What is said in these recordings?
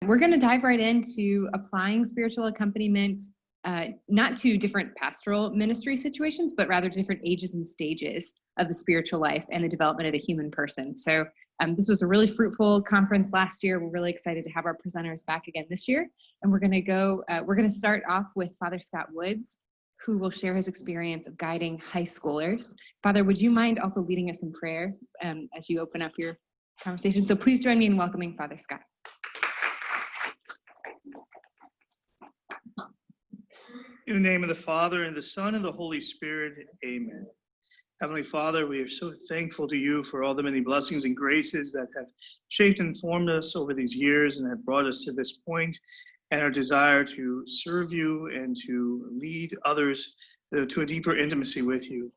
we're going to dive right into applying spiritual accompaniment, not to different pastoral ministry situations, but rather different ages and stages of the spiritual life and the development of the human person. So this was a really fruitful conference last year. We're really excited to have our presenters back again this year. And we're going to start off with Father Scott Woods, who will share his experience of guiding high schoolers. Father, would you mind also leading us in prayer as you open up your conversation? So please join me in welcoming Father Scott. In the name of the Father, and the Son, and the Holy Spirit, amen. Heavenly Father, we are so thankful to you for all the many blessings and graces that have shaped and formed us over these years and have brought us to this point, and our desire to serve you and to lead others to a deeper intimacy with you.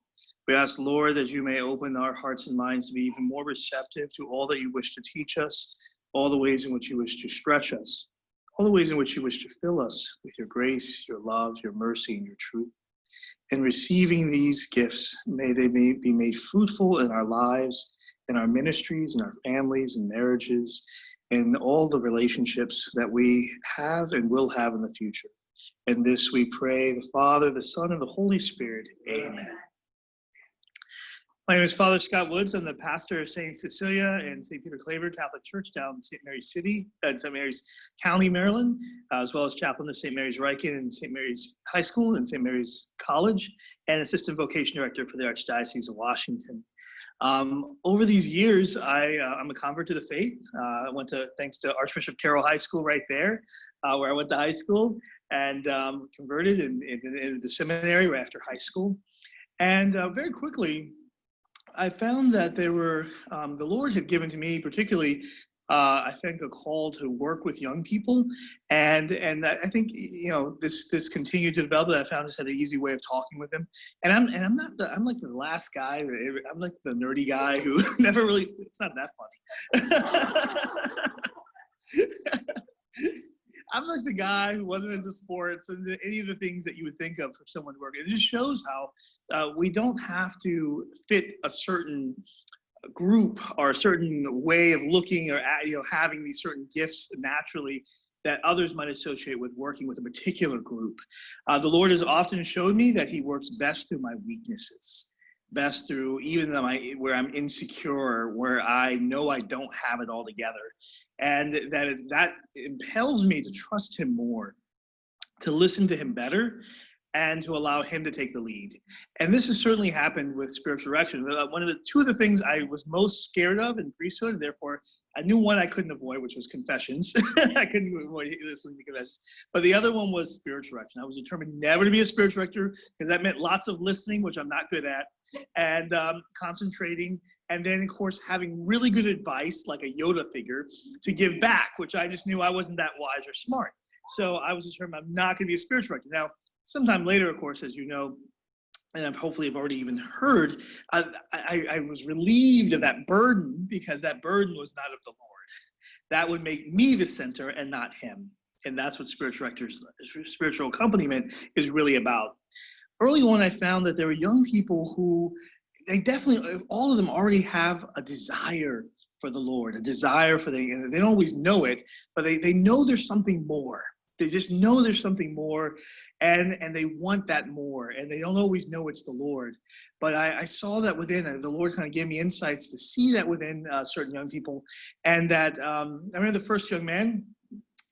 We ask, Lord, that you may open our hearts and minds to be even more receptive to all that you wish to teach us, all the ways in which you wish to stretch us, all the ways in which you wish to fill us with your grace, your love, your mercy, and your truth. In receiving these gifts, may they be made fruitful in our lives, in our ministries, in our families and marriages, in all the relationships that we have and will have in the future. In this we pray, the Father, the Son, and the Holy Spirit. Amen. My name is Father Scott Woods. I'm the pastor of St. Cecilia and St. Peter Claver Catholic Church down in St. Mary's City, St. Mary's County, Maryland, as well as chaplain of St. Mary's Ryken and St. Mary's High School and St. Mary's College, and assistant vocation director for the Archdiocese of Washington. Over these years, I'm a convert to the faith. I went to, thanks to Archbishop Carroll High School right there, where I went to high school, and converted in the seminary right after high school. And very quickly, I found that there were, the Lord had given to me particularly, I think, a call to work with young people. And I think, you know, this continued to develop, and I found just had an easy way of talking with them. And I'm like the last guy, I'm like the nerdy guy who never really, it's not that funny. I'm like the guy who wasn't into sports and any of the things that you would think of for someone to work. It just shows how we don't have to fit a certain group or a certain way of looking or having these certain gifts naturally that others might associate with working with a particular group. The Lord has often showed me that he works best through my weaknesses, best through even where I'm insecure, where I know I don't have it all together. And that impels me to trust him more, to listen to him better, and to allow him to take the lead. And this has certainly happened with spiritual direction. Two of the things I was most scared of in priesthood, therefore I knew one I couldn't avoid, which was confessions. I couldn't avoid listening to confessions. But the other one was spiritual direction. I was determined never to be a spiritual director because that meant lots of listening, which I'm not good at, and concentrating. And then, of course, having really good advice, like a Yoda figure, to give back, which I just knew I wasn't that wise or smart. So I was determined I'm not going to be a spiritual director. Now, sometime later, of course, as you know, and hopefully have already even heard, I was relieved of that burden because that burden was not of the Lord. That would make me the center and not him. And that's what spiritual accompaniment is really about. Early on, I found that there were young people who, they definitely, all of them already have a desire for the Lord, a desire for they don't always know it, but they know there's something more. They just know there's something more, and they want that more, and they don't always know it's the Lord. But I saw that within, the Lord kind of gave me insights to see that within certain young people, and that I remember the first young man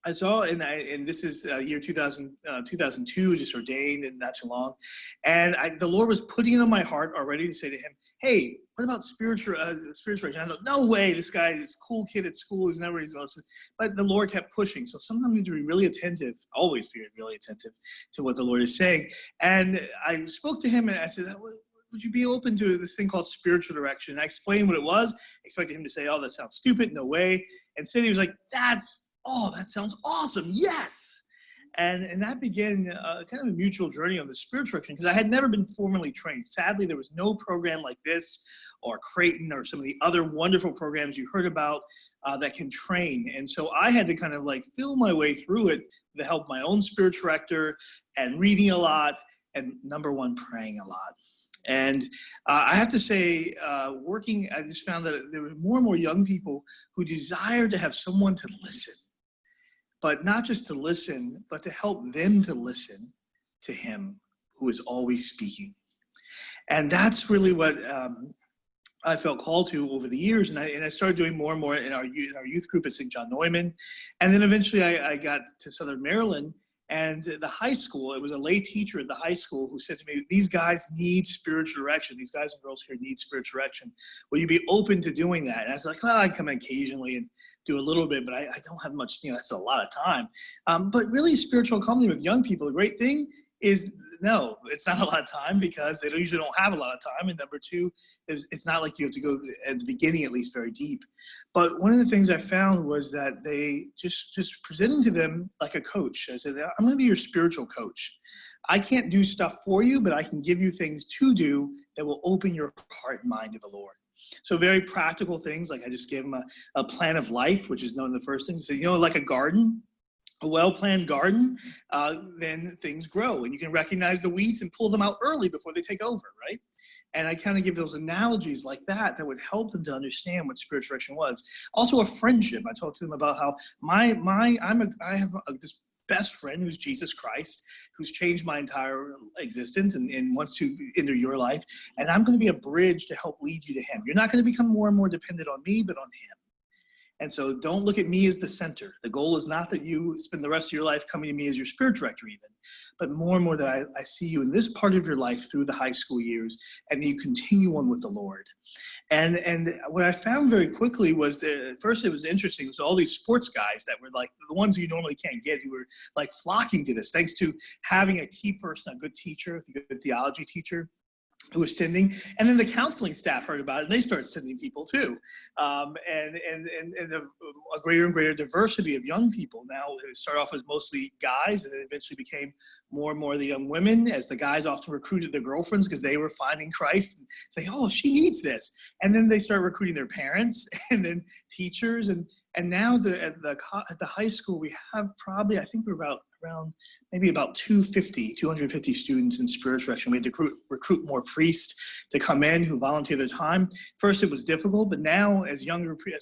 I saw, and this is year 2002, just ordained and not too long, and the Lord was putting it on my heart already to say to him, hey, what about spiritual direction? I thought, no way, this guy is a cool kid at school, he's never going to listen. But the Lord kept pushing. So sometimes we need to be really attentive, always be really attentive to what the Lord is saying. And I spoke to him and I said, would you be open to this thing called spiritual direction? And I explained what it was. I expected him to say, oh, that sounds stupid, no way. Instead, he was like, that sounds awesome, yes. And that began kind of a mutual journey on the spiritual direction because I had never been formally trained. Sadly, there was no program like this or Creighton or some of the other wonderful programs you heard about that can train. And so I had to kind of like feel my way through it with the help of my own spiritual director and reading a lot and number one, praying a lot. And I have to say, I just found that there were more and more young people who desired to have someone to listen. but not just to listen, but to help them to listen to him who is always speaking. And that's really what I felt called to over the years, and I started doing more and more in our youth group at St. John Neumann, and then eventually I got to Southern Maryland, and the high school, it was a lay teacher at the high school who said to me, these guys need spiritual direction. These guys and girls here need spiritual direction. Will you be open to doing that? And I was like, well, I come in occasionally and do a little bit, but I don't have much, that's a lot of time. But really spiritual accompaniment with young people, the great thing is, no, it's not a lot of time because they usually don't have a lot of time. And number two, it's not like you have to go at the beginning, at least very deep. But one of the things I found was that they just presenting to them like a coach. I said, I'm going to be your spiritual coach. I can't do stuff for you, but I can give you things to do that will open your heart and mind to the Lord. So very practical things, like I just gave them a plan of life, which is known the first thing. So, like a garden, a well-planned garden, then things grow, and you can recognize the weeds and pull them out early before they take over, right? And I kind of give those analogies like that would help them to understand what spiritual direction was. Also, a friendship. I talked to them about how I have this best friend who's Jesus Christ, who's changed my entire existence and wants to enter your life, and I'm going to be a bridge to help lead you to him. You're not going to become more and more dependent on me, but on him. And so don't look at me as the center. The goal is not that you spend the rest of your life coming to me as your spiritual director even, but more and more that I see you in this part of your life through the high school years, and you continue on with the Lord. And what I found very quickly was that at first it was interesting. It was all these sports guys that were like the ones you normally can't get, who were like flocking to this, thanks to having a key person, a good teacher, a good theology teacher, who was sending, and then the counseling staff heard about it, and they started sending people too, and a greater and greater diversity of young people. Now it started off as mostly guys, and then eventually became more and more the young women, as the guys often recruited their girlfriends because they were finding Christ and say, oh, she needs this, and then they started recruiting their parents and then teachers, and now at the high school we have probably, I think we're around maybe about 250 students in spiritual direction. We had to recruit more priests to come in who volunteer their time. First it was difficult, but now as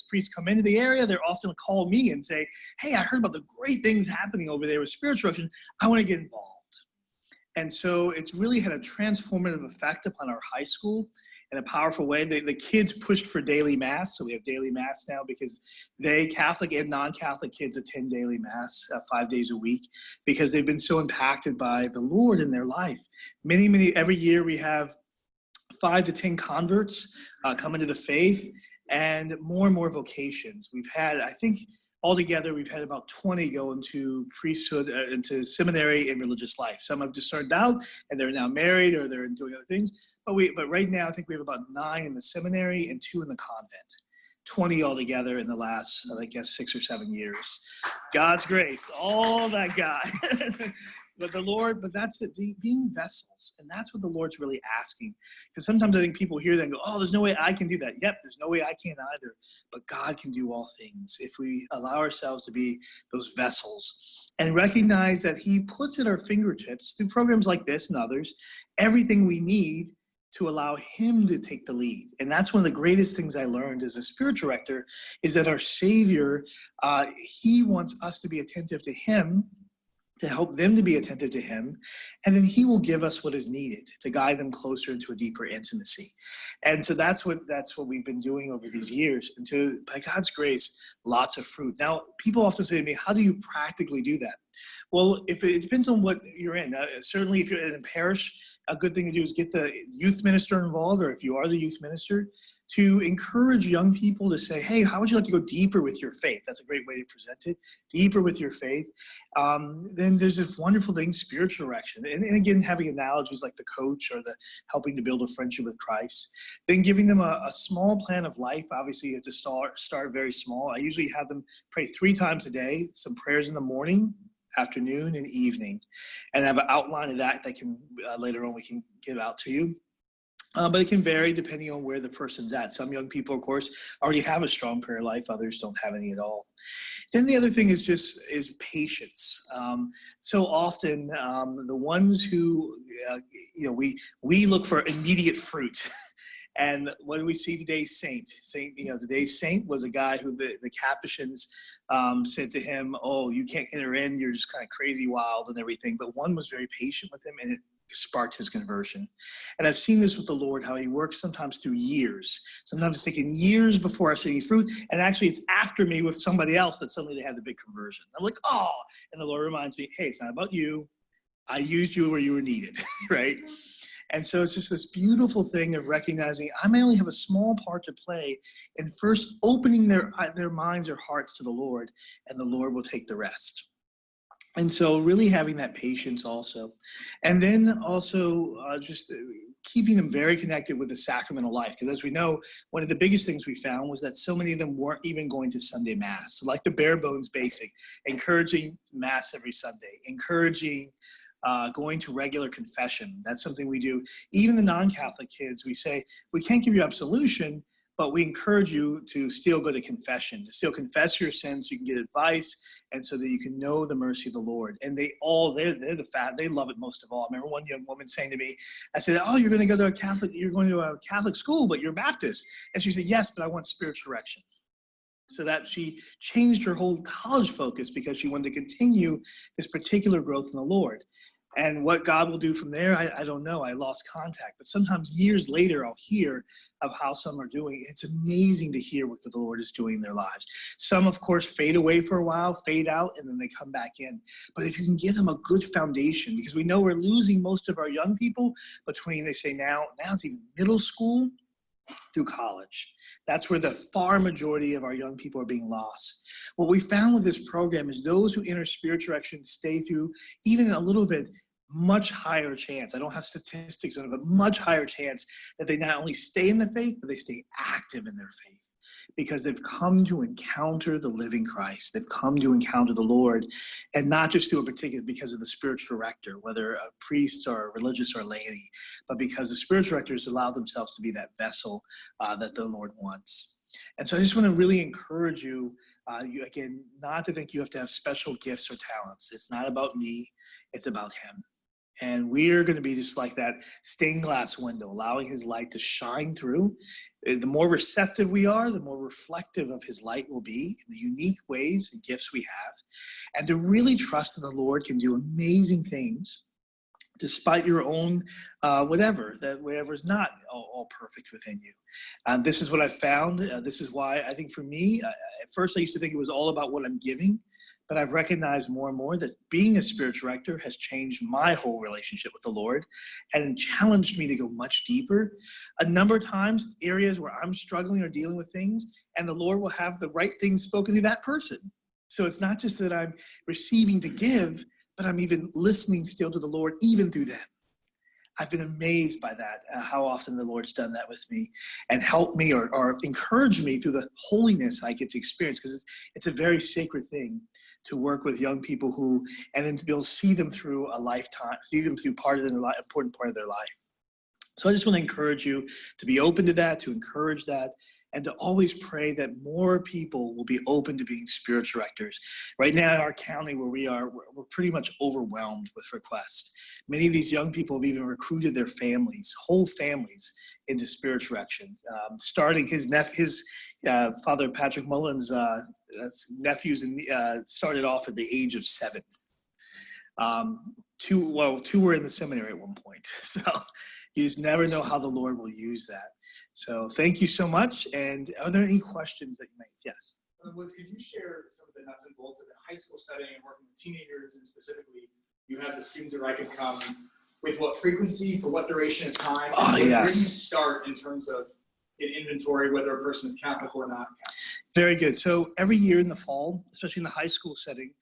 priests come into the area, they're often call me and say, hey, I heard about the great things happening over there with spiritual direction. I want to get involved. And so it's really had a transformative effect upon our high school in a powerful way. The kids pushed for daily mass, so we have daily mass now because Catholic and non-Catholic kids attend daily mass 5 days a week because they've been so impacted by the Lord in their life. Every year we have 5 to 10 converts come into the faith, and more vocations. We've had, I think, altogether, we've had about 20 go into priesthood, into seminary and religious life. Some have just started out and they're now married or they're doing other things. But right now, I think we have about 9 in the seminary and 2 in the convent. 20 altogether in the last, I guess, 6 or 7 years. God's grace, all that God. But the Lord, but that's it, being vessels. And that's what the Lord's really asking. Because sometimes I think people hear that and go, oh, there's no way I can do that. Yep, there's no way I can either. But God can do all things if we allow ourselves to be those vessels and recognize that he puts at our fingertips, through programs like this and others, everything we need to allow him to take the lead. And that's one of the greatest things I learned as a spiritual director, is that our Savior, he wants us to be attentive to him, to help them to be attentive to him, and then he will give us what is needed to guide them closer into a deeper intimacy. And so that's what we've been doing over these years, and by God's grace, lots of fruit. Now, people often say to me, how do you practically do that? Well, it depends on what you're in. Certainly, if you're in a parish, a good thing to do is get the youth minister involved, or if you are the youth minister, to encourage young people to say, hey, how would you like to go deeper with your faith? That's a great way to present it, deeper with your faith. Then there's this wonderful thing, spiritual direction. And again, having analogies like the coach or the helping to build a friendship with Christ. Then giving them a small plan of life. Obviously, you have to start very small. I usually have them pray 3 times a day, some prayers in the morning, afternoon, and evening. And I have an outline of that can later on we can give out to you. But it can vary depending on where the person's at. Some young people, of course, already have a strong prayer life. Others don't have any at all. Then the other thing is patience. So often the ones who, we look for immediate fruit. And what do we see today's saint? Today's saint was a guy who the Capuchins said to him, "Oh, you can't get her in. You're just kind of crazy wild and everything." But one was very patient with him, and it sparked his conversion. And I've seen this with the Lord, how he works sometimes through years. Sometimes it's taken years before I see any fruit. And actually it's after me with somebody else that suddenly they have the big conversion. I'm like, oh, and the Lord reminds me, hey, it's not about you. I used you where you were needed, right? And so it's just this beautiful thing of recognizing I may only have a small part to play in first opening their minds or hearts to the Lord, and the Lord will take the rest. And so really having that patience also. And then also just keeping them very connected with the sacramental life. Because as we know, one of the biggest things we found was that so many of them weren't even going to Sunday Mass. So like the bare bones basic, encouraging Mass every Sunday, encouraging going to regular confession. That's something we do. Even the non-Catholic kids, we say, we can't give you absolution, but we encourage you to still go to confession, to still confess your sins so you can get advice and so that you can know the mercy of the Lord. And they love it most of all. I remember one young woman saying to me, I said, oh, you're going to a Catholic school, but you're Baptist. And she said, yes, but I want spiritual direction. So that she changed her whole college focus because she wanted to continue this particular growth in the Lord. And what God will do from there, I don't know. I lost contact. But sometimes years later, I'll hear of how some are doing. It's amazing to hear what the Lord is doing in their lives. Some, of course, fade away for a while, fade out, and then they come back in. But if you can give them a good foundation, because we know we're losing most of our young people between, they say now it's even middle school through college. That's where the far majority of our young people are being lost. What we found with this program is those who enter spiritual direction stay through even a little bit, much higher chance. I don't have statistics on it, but much higher chance that they not only stay in the faith, but they stay active in their faith because they've come to encounter the living Christ. They've come to encounter the Lord, and not just through a particular, because of the spiritual director, whether a priest or religious or laity, but because the spiritual directors allow themselves to be that vessel that the Lord wants. And so I just want to really encourage you, again, not to think you have to have special gifts or talents. It's not about me, it's about him. And we're going to be just like that stained glass window, allowing his light to shine through. The more receptive we are, the more reflective of his light will be in the unique ways and gifts we have. And to really trust that the Lord can do amazing things despite your own whatever is not all perfect within you. And this is what I found. This is why I think for me, at first I used to think it was all about what I'm giving. But I've recognized more and more that being a spiritual director has changed my whole relationship with the Lord and challenged me to go much deeper. A number of times, areas where I'm struggling or dealing with things, and the Lord will have the right things spoken to that person. So it's not just that I'm receiving to give, but I'm even listening still to the Lord, even through them. I've been amazed by that, how often the Lord's done that with me and helped me or encouraged me through the holiness I get to experience, because it's a very sacred thing to work with young people and then to be able to see them through a lifetime, see them through part of their life, important part of their life. So I just want to encourage you to be open to that, to encourage that, and to always pray that more people will be open to being spiritual directors. Right now in our county where we are, we're pretty much overwhelmed with requests. Many of these young people have even recruited their families, whole families, into spiritual direction. Starting his Father Patrick Mullen's nephews started off at the age of 7. Two were in the seminary at one point. So you just never know how the Lord will use that. So thank you so much. And are there any questions that you may? Yes. Could you share some of the nuts and bolts of the high school setting and working with teenagers, and specifically, you have the students at Ryken come with what frequency, for what duration of time? Oh, yes. Where do you start in terms of an inventory, whether a person is Catholic or not Catholic? Very good. So every year in the fall, especially in the high school setting,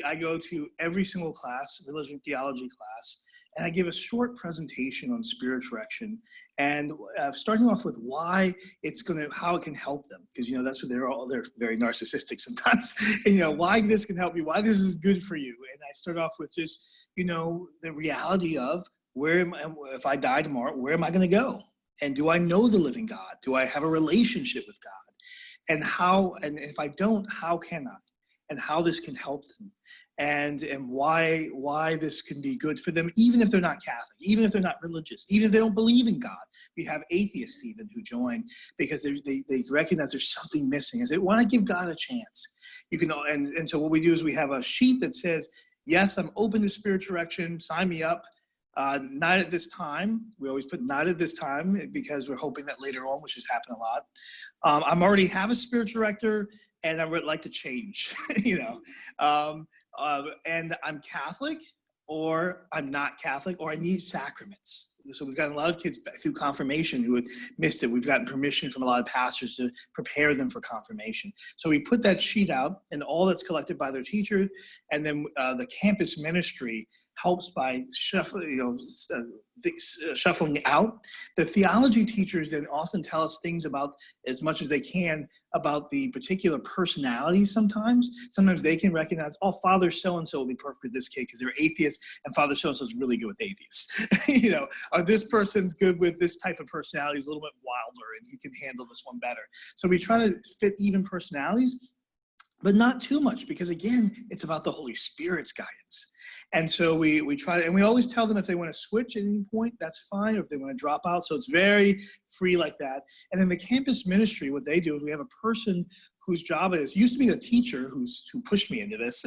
I go to every single class, religion theology class, and I give a short presentation on spiritual direction, and starting off with why how it can help them, because that's what they're very narcissistic sometimes. And, why this can help you, why this is good for you. And I start off with just the reality of if I die tomorrow, where am I going to go? And do I know the living God? Do I have a relationship with God? And if I don't, how can I? and how this can help them, and why this can be good for them, even if they're not Catholic, even if they're not religious, even if they don't believe in God. We have atheists even who join because they recognize there's something missing, and they want to give God a chance. You can, and so what we do is we have a sheet that says, yes, I'm open to spiritual direction, sign me up. Not at this time. We always put not at this time because we're hoping that later on, which has happened a lot. I'm already have a spiritual director and I would like to change, and I'm Catholic or I'm not Catholic or I need sacraments. So we've gotten a lot of kids through confirmation who had missed it. We've gotten permission from a lot of pastors to prepare them for confirmation. So we put that sheet out and all that's collected by their teacher, and then the campus ministry helps by shuffling out. The theology teachers then often tell us things about, as much as they can, about the particular personalities sometimes. Sometimes they can recognize, oh, Father so-and-so will be perfect with this kid because they're atheists, and Father so-and-so is really good with atheists. Or this person's good with this type of personality, he's a little bit wilder, and he can handle this one better. So we try to fit even personalities, but not too much, because again, it's about the Holy Spirit's guidance. And so we try, and we always tell them if they want to switch at any point, that's fine, or if they want to drop out. So it's very free like that. And then the campus ministry, what they do is we have a person whose job it is, used to be the teacher who pushed me into this,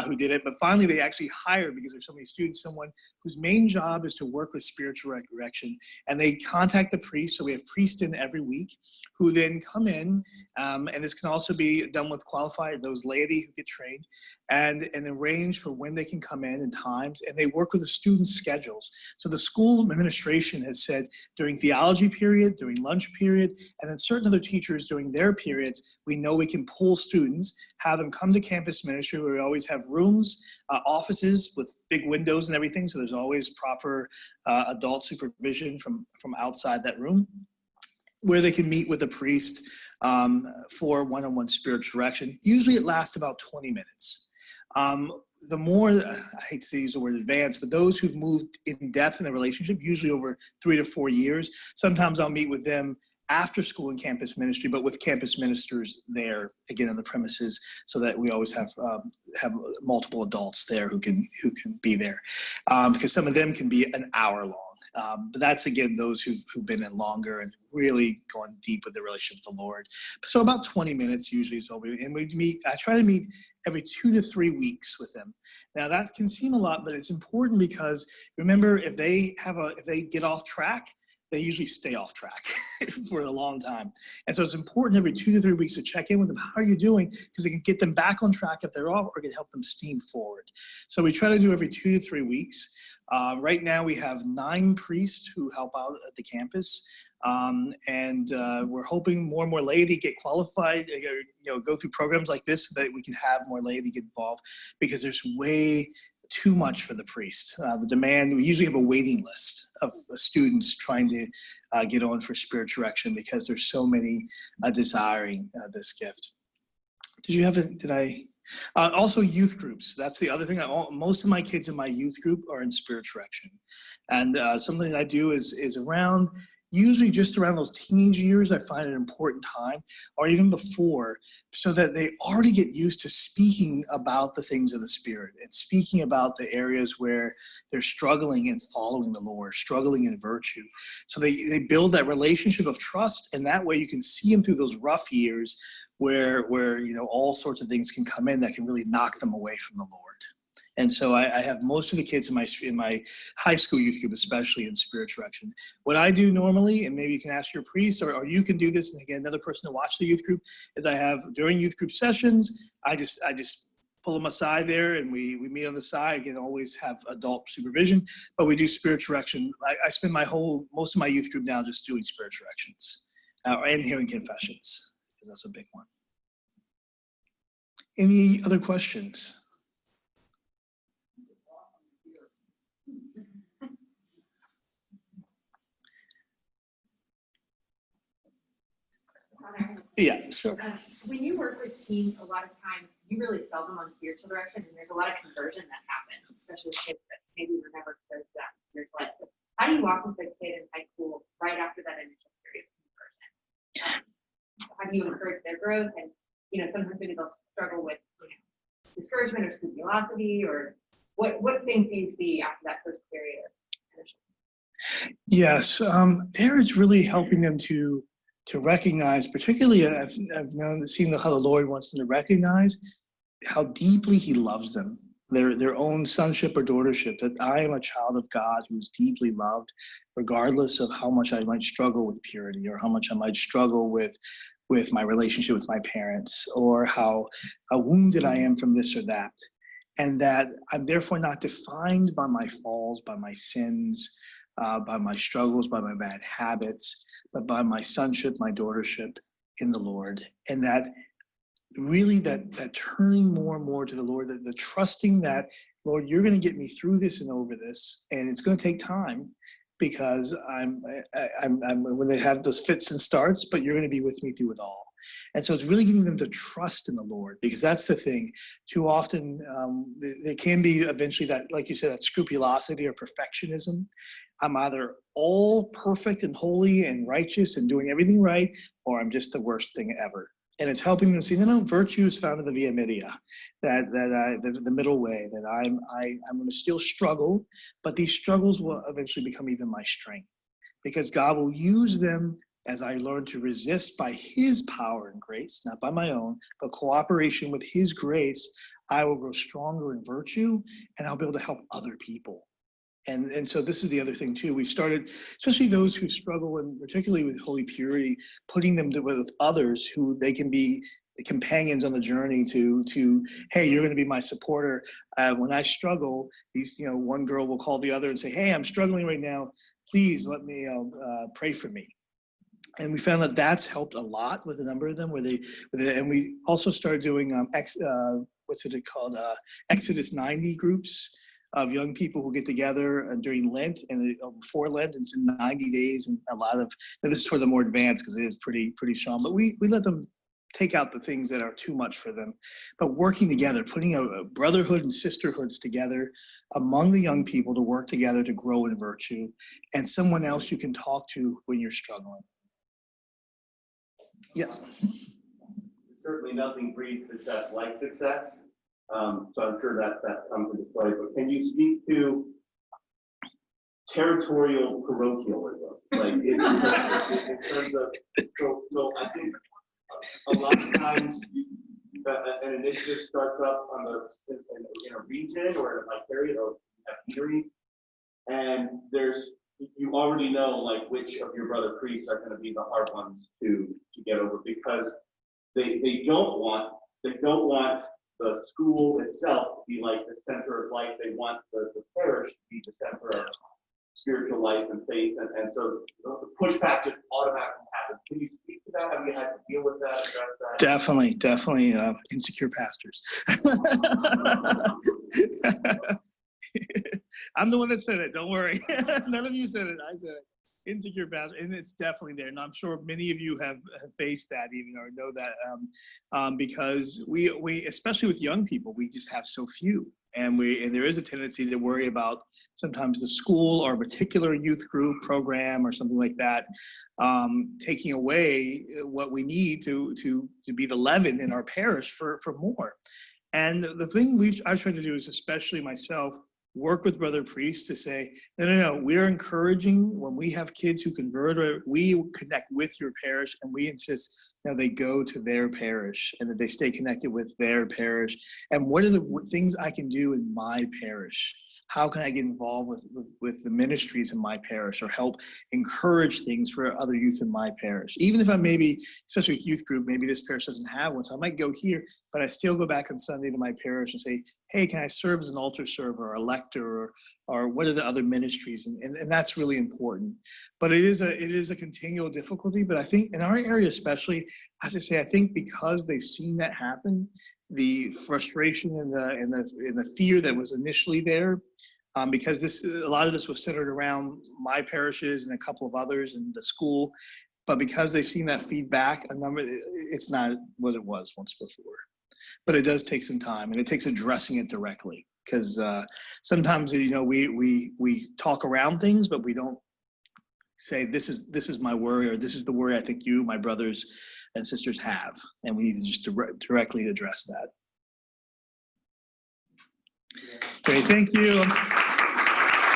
who did it, but finally they actually hired, because there's so many students, someone whose main job is to work with spiritual direction. And they contact the priest, so we have priests in every week who then come in, and this can also be done with qualified, those laity who get trained, and arrange for when they can come in and times, and they work with the students' schedules. So the school administration has said during theology period, during lunch period, and then certain other teachers during their periods, we know we can pull students, have them come to campus ministry, where we always have rooms, offices with big windows and everything, so there's always proper adult supervision from outside that room, where they can meet with a priest for one-on-one spiritual direction. Usually it lasts about 20 minutes. The more, I hate to use the word advanced, but those who've moved in depth in the relationship, usually over 3 to 4 years, sometimes I'll meet with them after school and campus ministry, but with campus ministers there, again, on the premises, so that we always have multiple adults there who can be there, because some of them can be an hour long. But that's, again, those who've been in longer and really gone deep with the relationship with the Lord. So about 20 minutes usually is all we meet. I try to meet every 2 to 3 weeks with them. Now that can seem a lot, but it's important, because remember, if they get off track, they usually stay off track for a long time. And so it's important every 2 to 3 weeks to check in with them. How are you doing? Because it can get them back on track if they're off, or it can help them steam forward. So we try to do every 2 to 3 weeks. Right now we have 9 priests who help out at the campus. And we're hoping more and more laity get qualified, go through programs like this so that we can have more laity get involved, because there's way too much for the priest. The demand, we usually have a waiting list of students trying to get on for spiritual direction, because there's so many desiring this gift. Also youth groups. That's the other thing. Most of my kids in my youth group are in spiritual direction. And something I do is around, usually just around those teenage years, I find an important time, or even before, so that they already get used to speaking about the things of the Spirit and speaking about the areas where they're struggling in following the Lord, struggling in virtue. So they build that relationship of trust, and that way you can see them through those rough years where all sorts of things can come in that can really knock them away from the Lord. And so I have most of the kids in my high school youth group, especially in spiritual direction. What I do normally, and maybe you can ask your priest, or you can do this, and again, another person to watch the youth group, is I have, during youth group sessions, I just pull them aside there, and we meet on the side. Again, always have adult supervision, but we do spiritual direction. I spend most of my youth group now just doing spiritual directions and hearing confessions, because that's a big one. Any other questions? Yeah, sure. When you work with teens, a lot of times you really sell them on spiritual direction, and there's a lot of conversion that happens, especially with kids that maybe were never exposed to that in spiritual life. So how do you walk with a kid in high school right after that initial period of conversion? How do you encourage their growth? And sometimes maybe they'll struggle with discouragement or scrupulosity, or what things do you see after that first period of Yes, there it's really helping them to recognize, particularly I've seen how the Lord wants them to recognize how deeply He loves them, their own sonship or daughtership, that I am a child of God who is deeply loved, regardless of how much I might struggle with purity or how much I might struggle with my relationship with my parents, or how wounded I am from this or that. And that I'm therefore not defined by my falls, by my sins, by my struggles, by my bad habits, but by my sonship, my daughtership in the Lord. And that really that turning more and more to the Lord, the trusting that, Lord, you're going to get me through this and over this, and it's going to take time, because I'm when they have those fits and starts, but you're going to be with me through it all. And so it's really getting them to trust in the Lord, because that's the thing. Too often, there can be eventually that, like you said, that scrupulosity or perfectionism. I'm either all perfect and holy and righteous and doing everything right, or I'm just the worst thing ever. And it's helping them see, no, virtue is found in the via media, the middle way, that I'm going to still struggle, but these struggles will eventually become even my strength, because God will use them as I learn to resist by His power and grace, not by my own, but cooperation with His grace. I will grow stronger in virtue, and I'll be able to help other people. And so this is the other thing too. We started, especially those who struggle, and particularly with holy purity, putting them with others who they can be companions on the journey to hey, you're going to be my supporter. When I struggle, one girl will call the other and say, hey, I'm struggling right now. Please let me pray for me. And we found that that's helped a lot with a number of them. And we also started doing Exodus 90 groups of young people who get together during Lent and before Lent into 90 days, and this is for the more advanced because it is pretty strong. But we let them take out the things that are too much for them, but working together, putting a brotherhood and sisterhoods together among the young people to work together to grow in virtue, and someone else you can talk to when you're struggling. Yeah. Certainly nothing breeds success like success. So I'm sure that comes into play. But can you speak to territorial parochialism? Like in terms of, so I think a lot of times an initiative starts up in a region or in a vicariate or a community, and you already know like which of your brother priests are going to be the hard ones to get over, because they don't want the school itself to be like the center of life. They want the parish to be the center of spiritual life and faith, and so the pushback just automatically happens. Can you speak to that? Have you had to deal with that, address that? Definitely insecure pastors. I'm the one that said it, don't worry. None of you said it, I said it. Insecure pastor, and it's definitely there, and I'm sure many of you have faced that even, or know that, because we especially with young people, we just have so few, and there is a tendency to worry about sometimes the school or a particular youth group program or something like that, taking away what we need to be the leaven in our parish for more. And the thing I've tried to do is, especially myself, work with brother priests to say, no, we're encouraging when we have kids who convert, or we connect with your parish, and we insist they go to their parish and that they stay connected with their parish. And what are the things I can do in my parish? How can I get involved with the ministries in my parish, or help encourage things for other youth in my parish? Even if I'm maybe, especially with youth group, maybe this parish doesn't have one, so I might go here, but I still go back on Sunday to my parish and say, hey, can I serve as an altar server or a lector, or what are the other ministries? And that's really important. But it is a continual difficulty. But I think in our area especially, I have to say, I think because they've seen that happen, the frustration and the fear that was initially there, because a lot of this was centered around my parishes and a couple of others and the school, but because they've seen that feedback, it's not what it was once before. But it does take some time, and it takes addressing it directly, because sometimes we talk around things, but we don't say this is my worry, or this is the worry I think you, my brothers and sisters, have, and we need to just directly address that. Great, thank you. I'm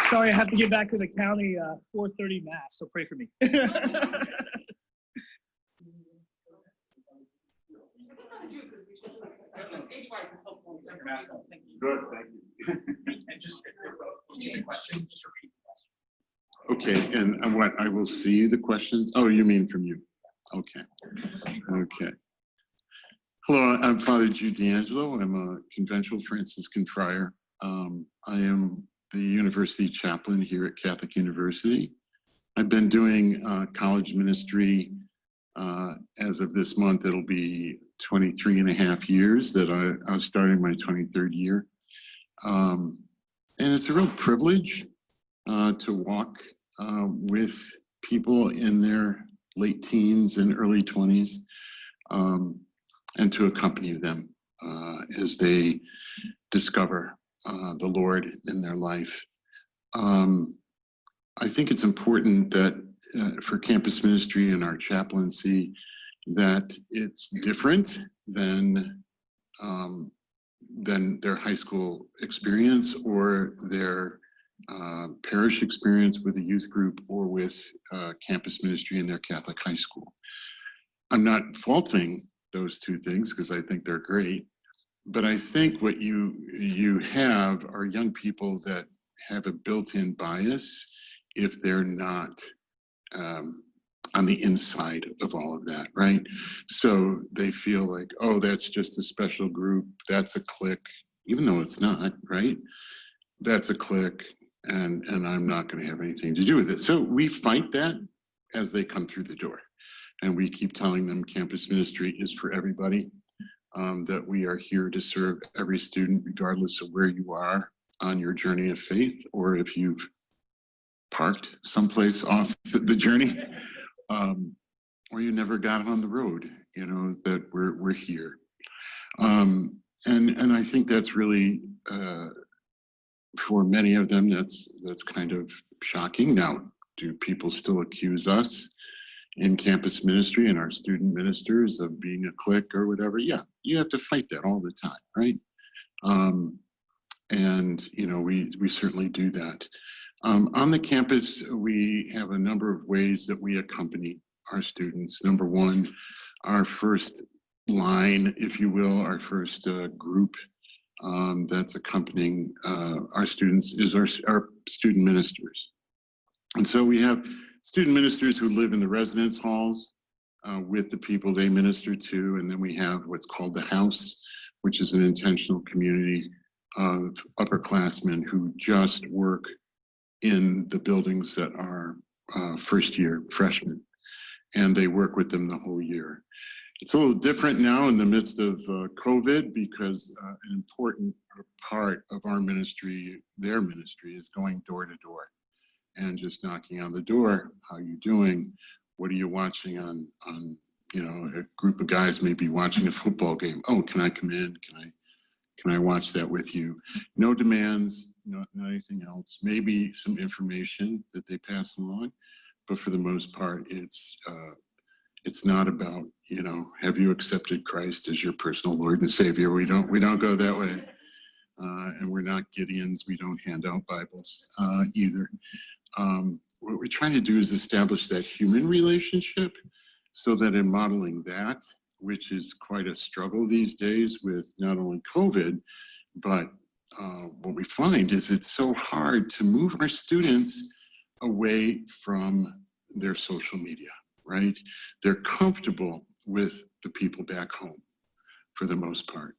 sorry I have to get back to the county 4:30 mass, so pray for me. Good, thank you. And just, can you use a question, just repeat the question. Okay, and what, I will see the questions? Oh, you mean from you? Okay, okay. Hello, I'm Father Jude DeAngelo. I'm a conventual Franciscan friar. I am the university chaplain here at Catholic University. I've been doing college ministry as of this month. It'll be 23 and a half years that I was starting my 23rd year. And it's a real privilege to walk with people in their late teens and early 20s and to accompany them as they discover the Lord in their life. I think it's important that for campus ministry and our chaplaincy, that it's different than their high school experience or their parish experience with a youth group or with campus ministry in their Catholic high school. I'm not faulting those two things because I think they're great, but I think what you have are young people that have a built-in bias if they're not on the inside of all of that, right? So they feel like, oh, that's just a special group, that's a clique, even though it's not, right? That's a clique, and I'm not going to have anything to do with it. So we fight that as they come through the door. And we keep telling them campus ministry is for everybody, that we are here to serve every student, regardless of where you are on your journey of faith, or if you've parked someplace off the journey, or you never got on the road, you know, that we're here. And I think that's really, for many of them, that's kind of shocking. Now, do people still accuse us in campus ministry and our student ministers of being a clique or whatever? Yeah, you have to fight that all the time, right? And you know, we certainly do that. On the campus, we have a number of ways that we accompany our students. Number one, our first line, if you will, our first group that's accompanying our students is our student ministers. And so we have student ministers who live in the residence halls with the people they minister to, and then we have what's called the house, which is an intentional community of upperclassmen who just work in the buildings that are first year freshmen, and they work with them the whole year. It's a little different now in the midst of COVID, because an important part of our ministry, their ministry, is going door to door and just knocking on the door. How you doing? What are you watching on you know, a group of guys may be watching a football game. Oh, can I come in? Can I watch that with you? No demands, not anything else. Maybe some information that they pass along, but for the most part, it's not about, you know, have you accepted Christ as your personal Lord and Savior? We don't go that way, and we're not Gideons. We don't hand out Bibles either. What we're trying to do is establish that human relationship, so that in modeling that, which is quite a struggle these days with not only COVID, but what we find is it's so hard to move our students away from their social media, right? They're comfortable with the people back home for the most part,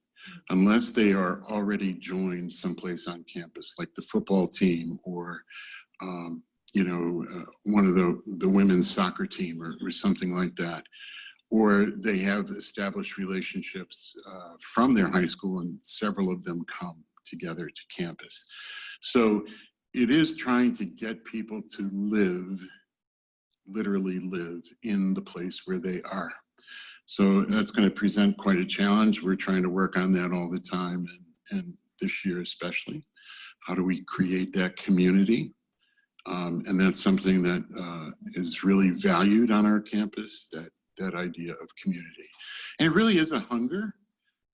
unless they are already joined someplace on campus, like the football team or you know, one of the women's soccer team or something like that. Or they have established relationships from their high school, and several of them come together to campus. So it is trying to get people to live, literally live, in the place where they are. So that's going to present quite a challenge. We're trying to work on that all the time, and this year especially. How do we create that community? And that's something that is really valued on our campus, that idea of community. And it really is a hunger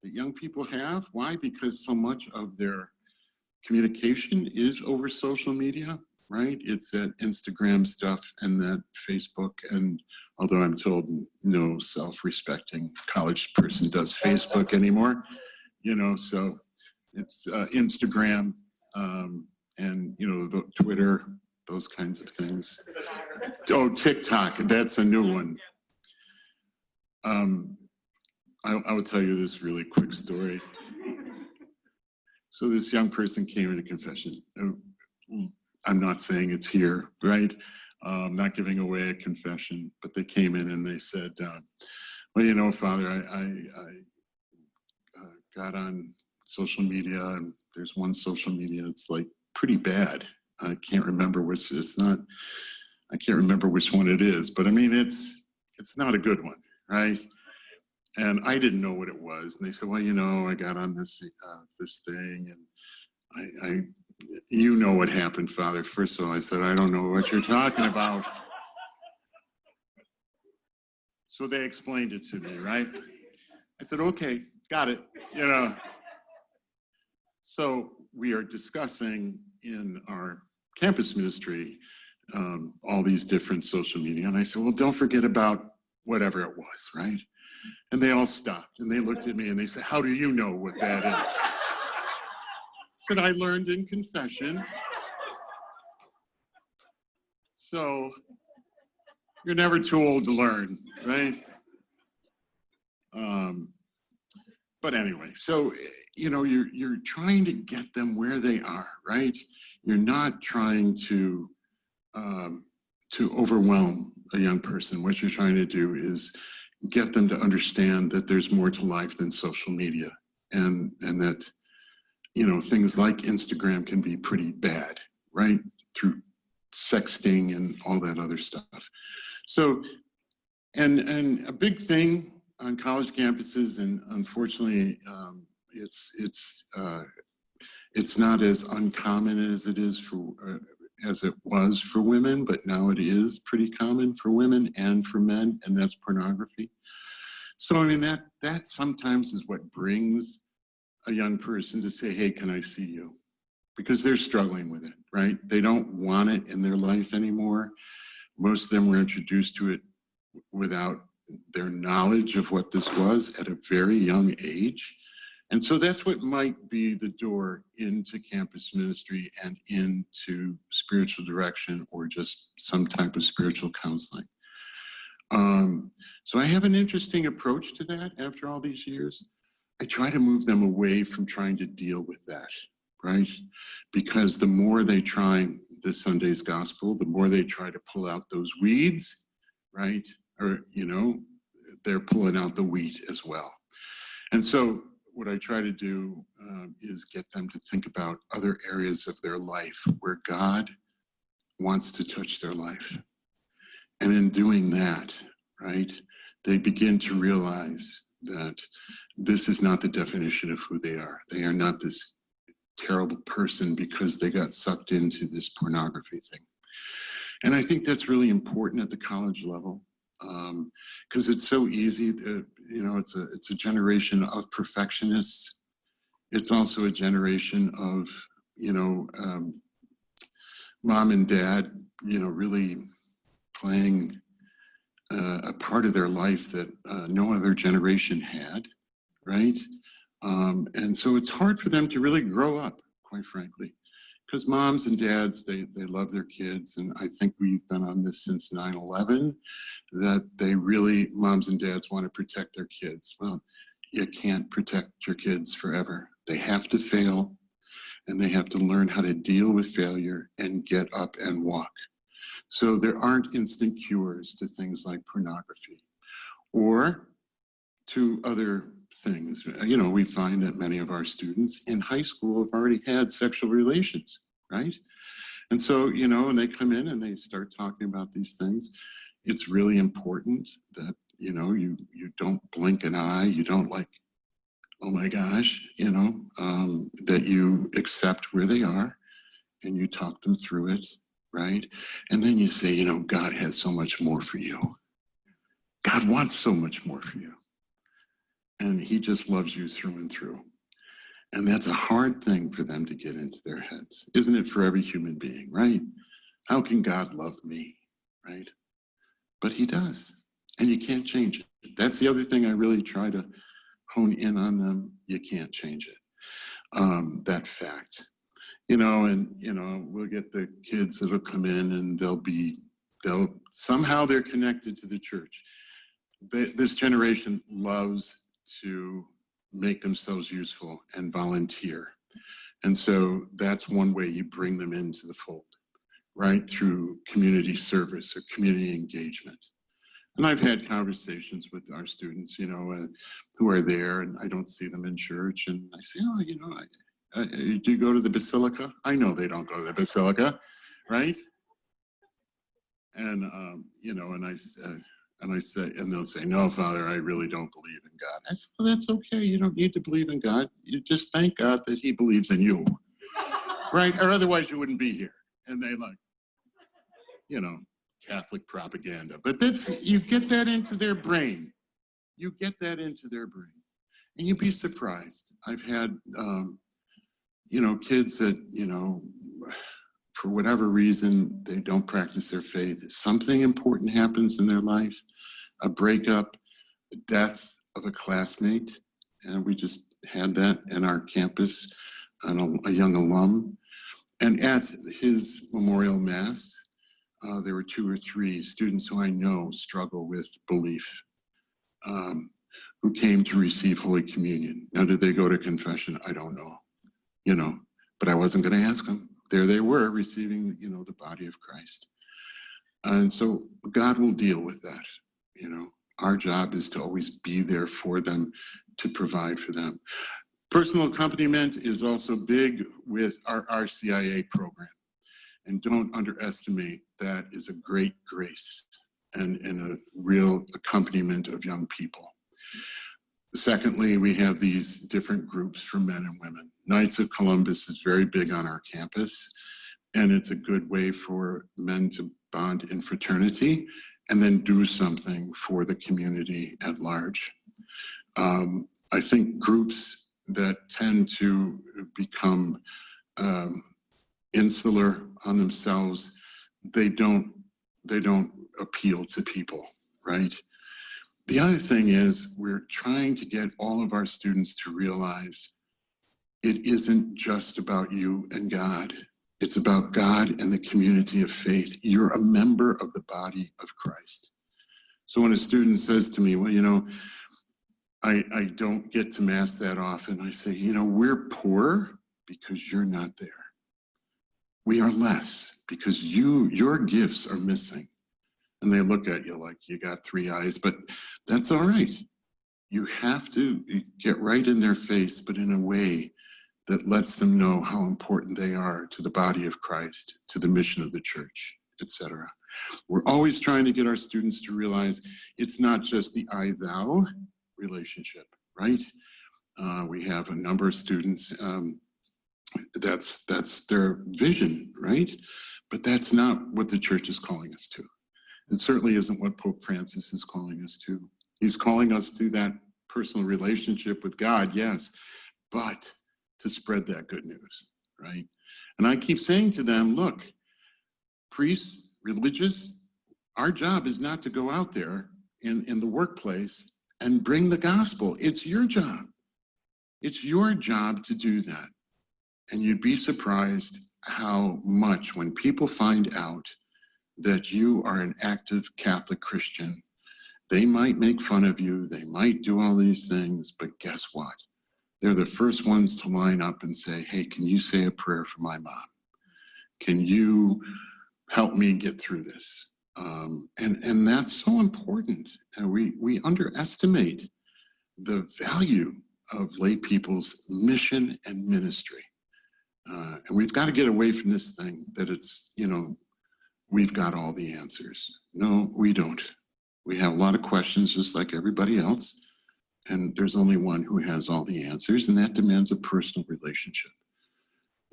that young people have. Why? Because so much of their communication is over social media, right? It's that Instagram stuff and that Facebook, and although I'm told no self-respecting college person does Facebook anymore, you know, so it's Instagram and, you know, the Twitter, those kinds of things. Oh, TikTok, that's a new one. I will tell you this really quick story. So this young person came into confession. I'm not saying it's here, right? Not giving away a confession, but they came in and they said, well, you know, Father, I got on social media, and there's one social media that's like pretty bad. I can't remember which, I can't remember which one it is, but I mean, it's not a good one, right? And I didn't know what it was. And they said, well, you know, I got on this thing, and you know what happened, Father. First of all, I said, I don't know what you're talking about. So they explained it to me, right? I said, okay, got it, you know. So we are discussing in our campus ministry all these different social media. And I said, well, don't forget about whatever it was, right? And they all stopped and they looked at me and they said, how do you know what that is? I said, I learned in confession. So you're never too old to learn, right? But anyway, so, you know, you're trying to get them where they are, right? You're not trying to overwhelm a young person. What you're trying to do is get them to understand that there's more to life than social media, and that, you know, things like Instagram can be pretty bad, right? Through sexting and all that other stuff. So, and a big thing on college campuses, and unfortunately, it's not as uncommon as it is for as it was for women, but now it is pretty common for women and for men, and that's pornography. So I mean, that sometimes is what brings a young person to say, hey, can I see you? Because they're struggling with it, right? They don't want it in their life anymore. Most of them were introduced to it without their knowledge of what this was at a very young age. And so that's what might be the door into campus ministry and into spiritual direction, or just some type of spiritual counseling. So I have an interesting approach to that after all these years. I try to move them away from trying to deal with that, right? Because the more they try this Sunday's gospel, the more they try to pull out those weeds, right? Or, you know, they're pulling out the wheat as well. And so what I try to do is get them to think about other areas of their life where God wants to touch their life. And in doing that, right, they begin to realize that this is not the definition of who they are. They are not this terrible person because they got sucked into this pornography thing. And I think that's really important at the college level, because it's so easy to, you know, it's a generation of perfectionists. It's also a generation of, you know, mom and dad, you know, really playing a part of their life that no other generation had, right? And so it's hard for them to really grow up, quite frankly, because moms and dads, they love their kids. And I think we've been on this since 9/11, that they really, moms and dads want to protect their kids. Well, you can't protect your kids forever. They have to fail, and they have to learn how to deal with failure and get up and walk. So there aren't instant cures to things like pornography or to other things. You know, we find that many of our students in high school have already had sexual relations, right? And so, you know, when they come in and they start talking about these things, it's really important that, you know, you don't blink an eye, you don't like, oh my gosh, you know, that you accept where they are and you talk them through it, right? And then you say, you know, God has so much more for you. God wants so much more for you. And he just loves you through and through. And that's a hard thing for them to get into their heads. Isn't it for every human being, right? How can God love me, right? But he does, and you can't change it. That's the other thing I really try to hone in on them. You can't change it, that fact. We'll get the kids that'll come in and somehow they're connected to the church. This generation loves to make themselves useful and volunteer. And so that's one way you bring them into the fold, right? Through community service or community engagement. And I've had conversations with our students, who are there, and I don't see them in church. And I say, do you go to the Basilica? I know they don't go to the Basilica, right? And, and they'll say, no, Father, I really don't believe in God. I said, well, that's okay. You don't need to believe in God. You just thank God that he believes in you, right? Or otherwise you wouldn't be here. And they Catholic propaganda. But you get that into their brain. You get that into their brain. And you'd be surprised. I've had, kids that, for whatever reason, they don't practice their faith. Something important happens in their life, a breakup, a death of a classmate. And we just had that in our campus, a young alum. And at his memorial mass, there were 2 or 3 students who I know struggle with belief, who came to receive Holy Communion. Now, did they go to confession? I don't know, but I wasn't going to ask them. There they were receiving, the body of Christ. And so God will deal with that. Our job is to always be there for them, to provide for them. Personal accompaniment is also big with our RCIA program. And don't underestimate that is a great grace and a real accompaniment of young people. Secondly, we have these different groups for men and women. Knights of Columbus is very big on our campus, and it's a good way for men to bond in fraternity and then do something for the community at large. I think groups that tend to become insular on themselves, they don't appeal to people, right? The other thing is we're trying to get all of our students to realize it isn't just about you and God. It's about God and the community of faith. You're a member of the body of Christ. So when a student says to me, well, I don't get to Mass that often, I say, we're poor because you're not there. We are less because your gifts are missing. And they look at you like you got 3 eyes, but that's all right. You have to get right in their face, but in a way that lets them know how important they are to the body of Christ, to the mission of the church, etc. We're always trying to get our students to realize it's not just the I-thou relationship, right? We have a number of students, that's their vision, right? But that's not what the church is calling us to. It certainly isn't what Pope Francis is calling us to. He's calling us to that personal relationship with God, yes, but to spread that good news, right? And I keep saying to them, look, priests, religious, our job is not to go out there in the workplace and bring the gospel. It's your job. It's your job to do that. And you'd be surprised how much when people find out that you are an active Catholic Christian, they might make fun of you, they might do all these things, but guess what? They're the first ones to line up and say, hey, can you say a prayer for my mom? Can you help me get through this? And that's so important. And we underestimate the value of lay people's mission and ministry. And we've got to get away from this thing that it's, we've got all the answers. No, we don't. We have a lot of questions just like everybody else. And there's only one who has all the answers, and that demands a personal relationship.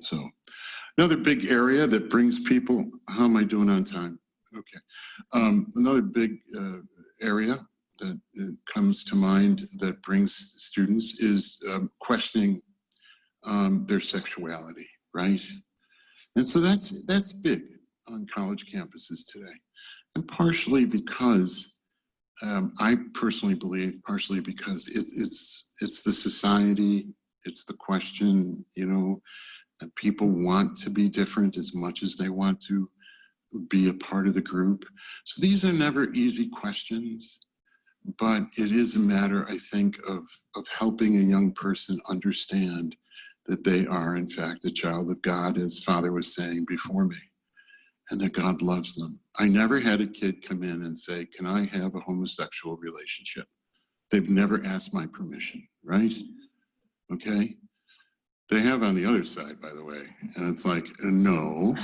So another big area that brings people, how am I doing on time? Okay. Another big area that comes to mind that brings students is questioning their sexuality, right? And so that's big on college campuses today. And partially because, I personally believe, partially because it's the society, it's the question, you know, that people want to be different as much as they want to be a part of the group. So these are never easy questions, but it is a matter, I think, of helping a young person understand that they are, in fact, a child of God, as Father was saying before me, and that God loves them. I never had a kid come in and say, can I have a homosexual relationship? They've never asked my permission, right? Okay? They have on the other side, by the way, and it's like, no,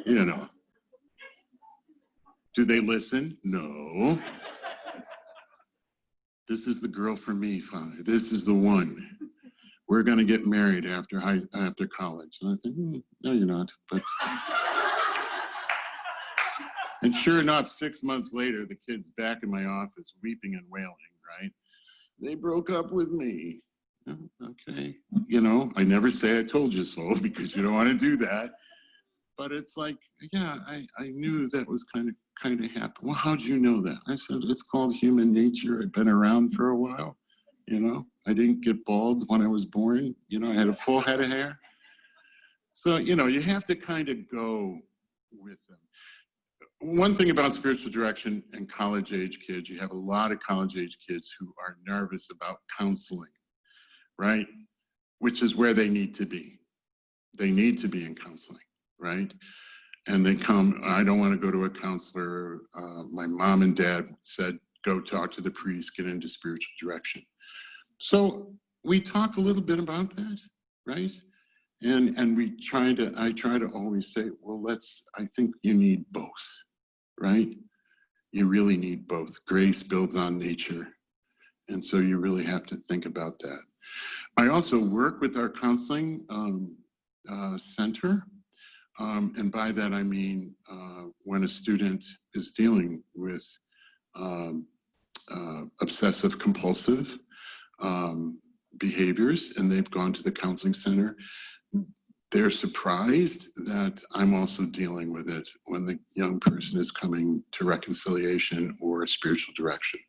you know. Do they listen? No. This is the girl for me, Father. This is the one. We're going to get married after college. And I think, no, you're not. But and sure enough, 6 months later, the kid's back in my office, weeping and wailing, right? They broke up with me. Oh, okay. You know, I never say I told you so, because you don't want to do that. But it's like, yeah, I knew that was kind of happening. Well, how'd you know that? I said, it's called human nature. I've been around for a while. You know, I didn't get bald when I was born. You know, I had a full head of hair. So, you know, you have to kind of go with them. One thing about spiritual direction and college age kids, you have a lot of college age kids who are nervous about counseling, right? Which is where they need to be. They need to be in counseling, right? And they come, I don't want to go to a counselor. My mom and dad said, go talk to the priest, get into spiritual direction. So we talk a little bit about that, right? And I try to always say, well, I think you need both, right? You really need both. Grace builds on nature. And so you really have to think about that. I also work with our counseling center. And by that, I mean, when a student is dealing with obsessive compulsive behaviors and they've gone to the counseling center, they're surprised that I'm also dealing with it when the young person is coming to reconciliation or spiritual direction.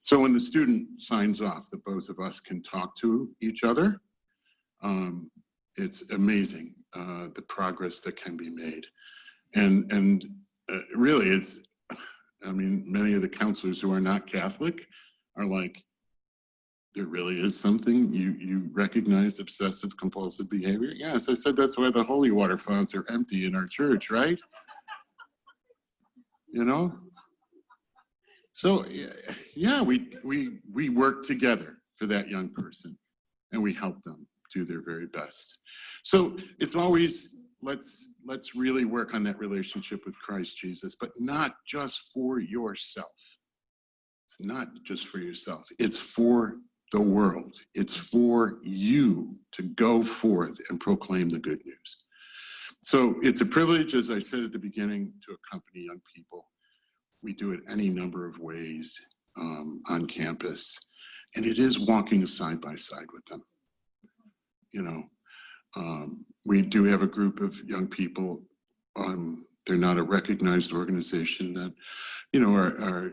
So when the student signs off that both of us can talk to each other, it's amazing the progress that can be made. And really it's, I mean, many of the counselors who are not Catholic are like, there really is something, you recognize obsessive compulsive behavior? Yes, I said that's why the holy water founts are empty in our church, right? You know? So yeah, we work together for that young person and we help them do their very best. So it's always, let's really work on that relationship with Christ Jesus, but not just for yourself. It's not just for yourself, it's for the world. It's for you to go forth and proclaim the good news. So it's a privilege, as I said at the beginning, to accompany young people. We do it any number of ways on campus. And it is walking side by side with them. You know, we do have a group of young people. They're not a recognized organization that, you know, are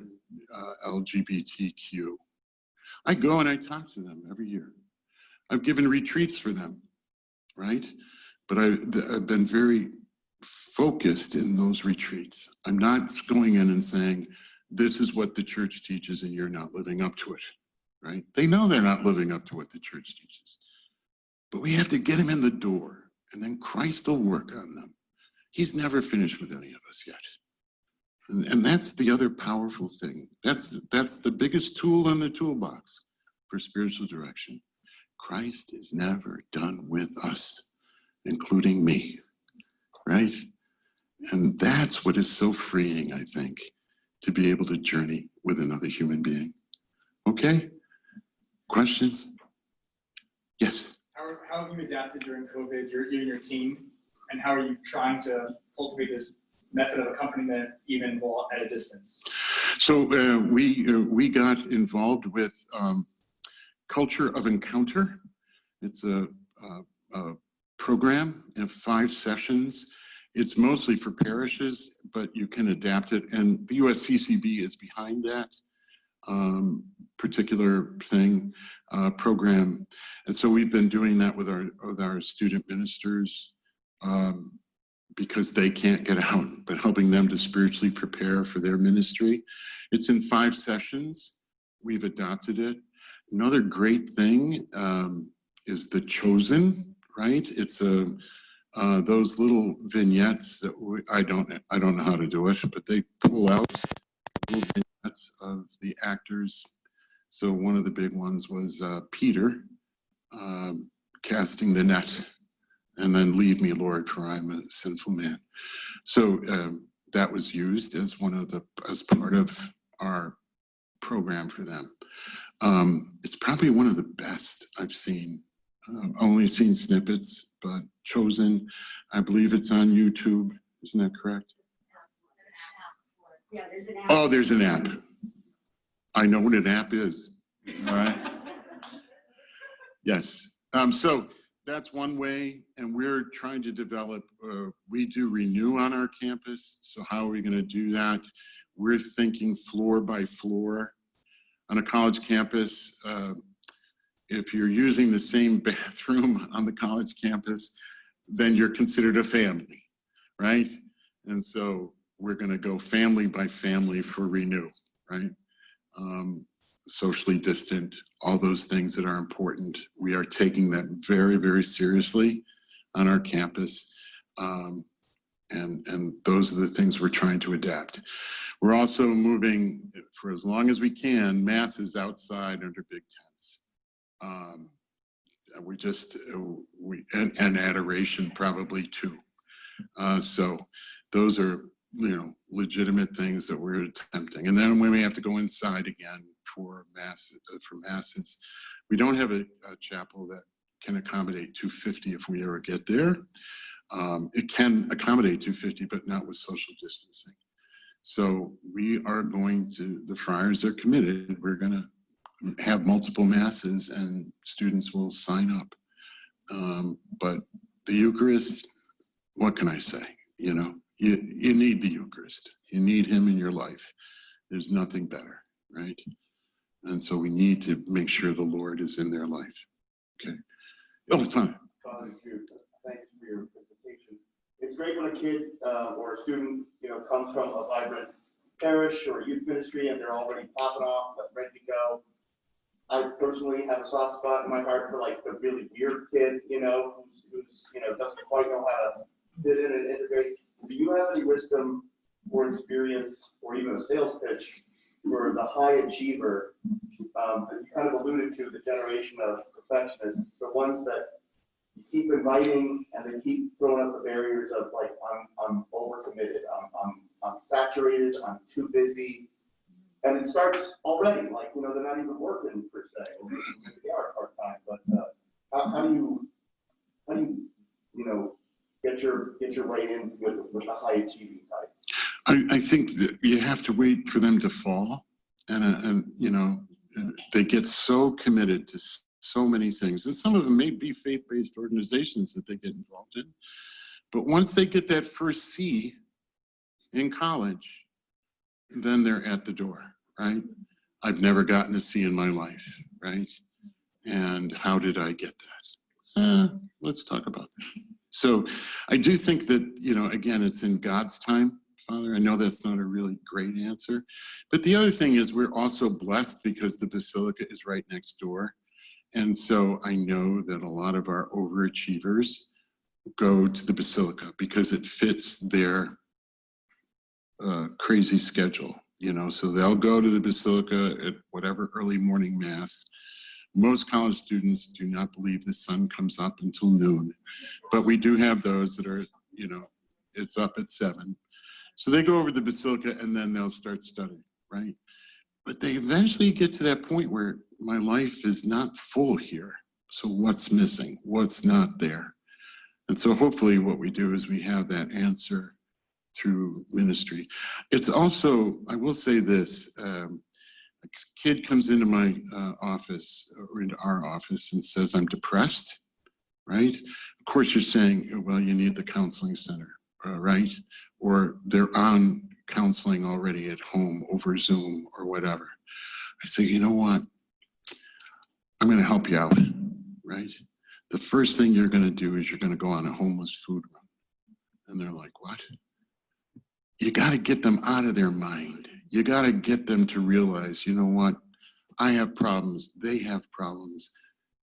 LGBTQ. I go and I talk to them every year. I've given retreats for them, right? But I've been very focused in those retreats. I'm not going in and saying, this is what the church teaches and you're not living up to it, right? They know they're not living up to what the church teaches. But we have to get them in the door and then Christ will work on them. He's never finished with any of us yet. And that's the other powerful thing. That's the biggest tool in the toolbox for spiritual direction. Christ is never done with us, including me, right? And that's what is so freeing, I think, to be able to journey with another human being. Okay? Questions? Yes? How have you adapted during COVID, you and your team, and how are you trying to cultivate this method of accompaniment even while at a distance? So we got involved with Culture of Encounter. It's a program in 5 sessions. It's mostly for parishes, but you can adapt it. And the USCCB is behind that particular thing, program. And so we've been doing that with our student ministers because they can't get out, but helping them to spiritually prepare for their ministry. It's in 5 sessions. We've adopted it. Another great thing is the Chosen, right? It's those little vignettes that I don't know how to do it, but they pull out little vignettes of the actors. So one of the big ones was Peter casting the net, and then leave me, Lord, for I'm a sinful man. So that was used as as part of our program for them. It's probably one of the best I've seen. Only seen snippets, but Chosen, I believe it's on YouTube. Isn't that correct? Yeah, there's an app. Oh, there's an app. I know what an app is. All right. Yes. So that's one way, and we're trying to develop. We do renew on our campus. So how are we going to do that? We're thinking floor by floor. On a college campus, if you're using the same bathroom on the college campus, then you're considered a family, right? And so we're going to go family by family for renew, right? Socially distant, all those things that are important. We are taking that very, very seriously on our campus. And those are the things we're trying to adapt. We're also moving, for as long as we can, masses outside under big tents. And adoration probably too. So those are, legitimate things that we're attempting. And then when we have to go inside again for masses, we don't have a chapel that can accommodate 250 if we ever get there. It can accommodate 250, but not with social distancing. So we are going to, the friars are committed. We're going to have multiple masses and students will sign up. But the Eucharist, what can I say? You need the Eucharist. You need him in your life. There's nothing better, right? And so we need to make sure the Lord is in their life. Okay. Oh, fine. Father Jude, thanks for your presentation. It's great when a kid or a student, comes from a vibrant parish or youth ministry and they're already popping off, ready to go. I personally have a soft spot in my heart for like the really weird kid, who's doesn't quite know how to fit in and integrate. Do you have any wisdom or experience or even a sales pitch for the high achiever that you kind of alluded to, the generation of perfectionists, the ones that you keep inviting and they keep throwing up the barriers of like, I'm overcommitted, I'm saturated, I'm too busy. And it starts already, like, they're not even working per se, or maybe they are part-time, but how do you get your way in with the high achieving type? I think that you have to wait for them to fall, and they get so committed to so many things, and some of them may be faith-based organizations that they get involved in. But once they get that first C in college, then they're at the door, right? I've never gotten a C in my life, right? And how did I get that? Let's talk about that. So I do think that, again, it's in God's time, Father. I know that's not a really great answer. But the other thing is we're also blessed because the Basilica is right next door. And so I know that a lot of our overachievers go to the Basilica because it fits their crazy schedule, so they'll go to the Basilica at whatever early morning mass. Most college students do not believe the sun comes up until noon, but we do have those that are, it's up at 7. So they go over to the Basilica and then they'll start studying, right? But they eventually get to that point where my life is not full here. So what's missing? What's not there? And so hopefully what we do is we have that answer through ministry. It's also, I will say this, a kid comes into my office or into our office and says, I'm depressed, right? Of course, you're saying, well, you need the counseling center, right? Or they're on counseling already at home over Zoom or whatever. I say, you know what? I'm going to help you out, right? The first thing you're going to do is you're going to go on a homeless food run. And they're like, what? You got to get them out of their mind. You got to get them to realize, you know what? I have problems. They have problems.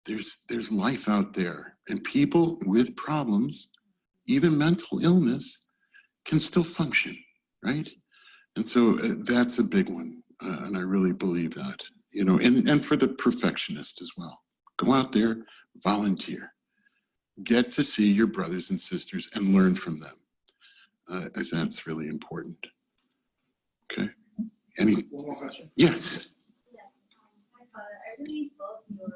There's life out there. And people with problems, even mental illness, can still function, right? And so that's a big one. And I really believe that, you know, and for the perfectionist as well. Go out there, volunteer. Get to see your brothers and sisters and learn from them. That's really important. Okay. One more question. Yes. Yeah. Hi, Father. I really love your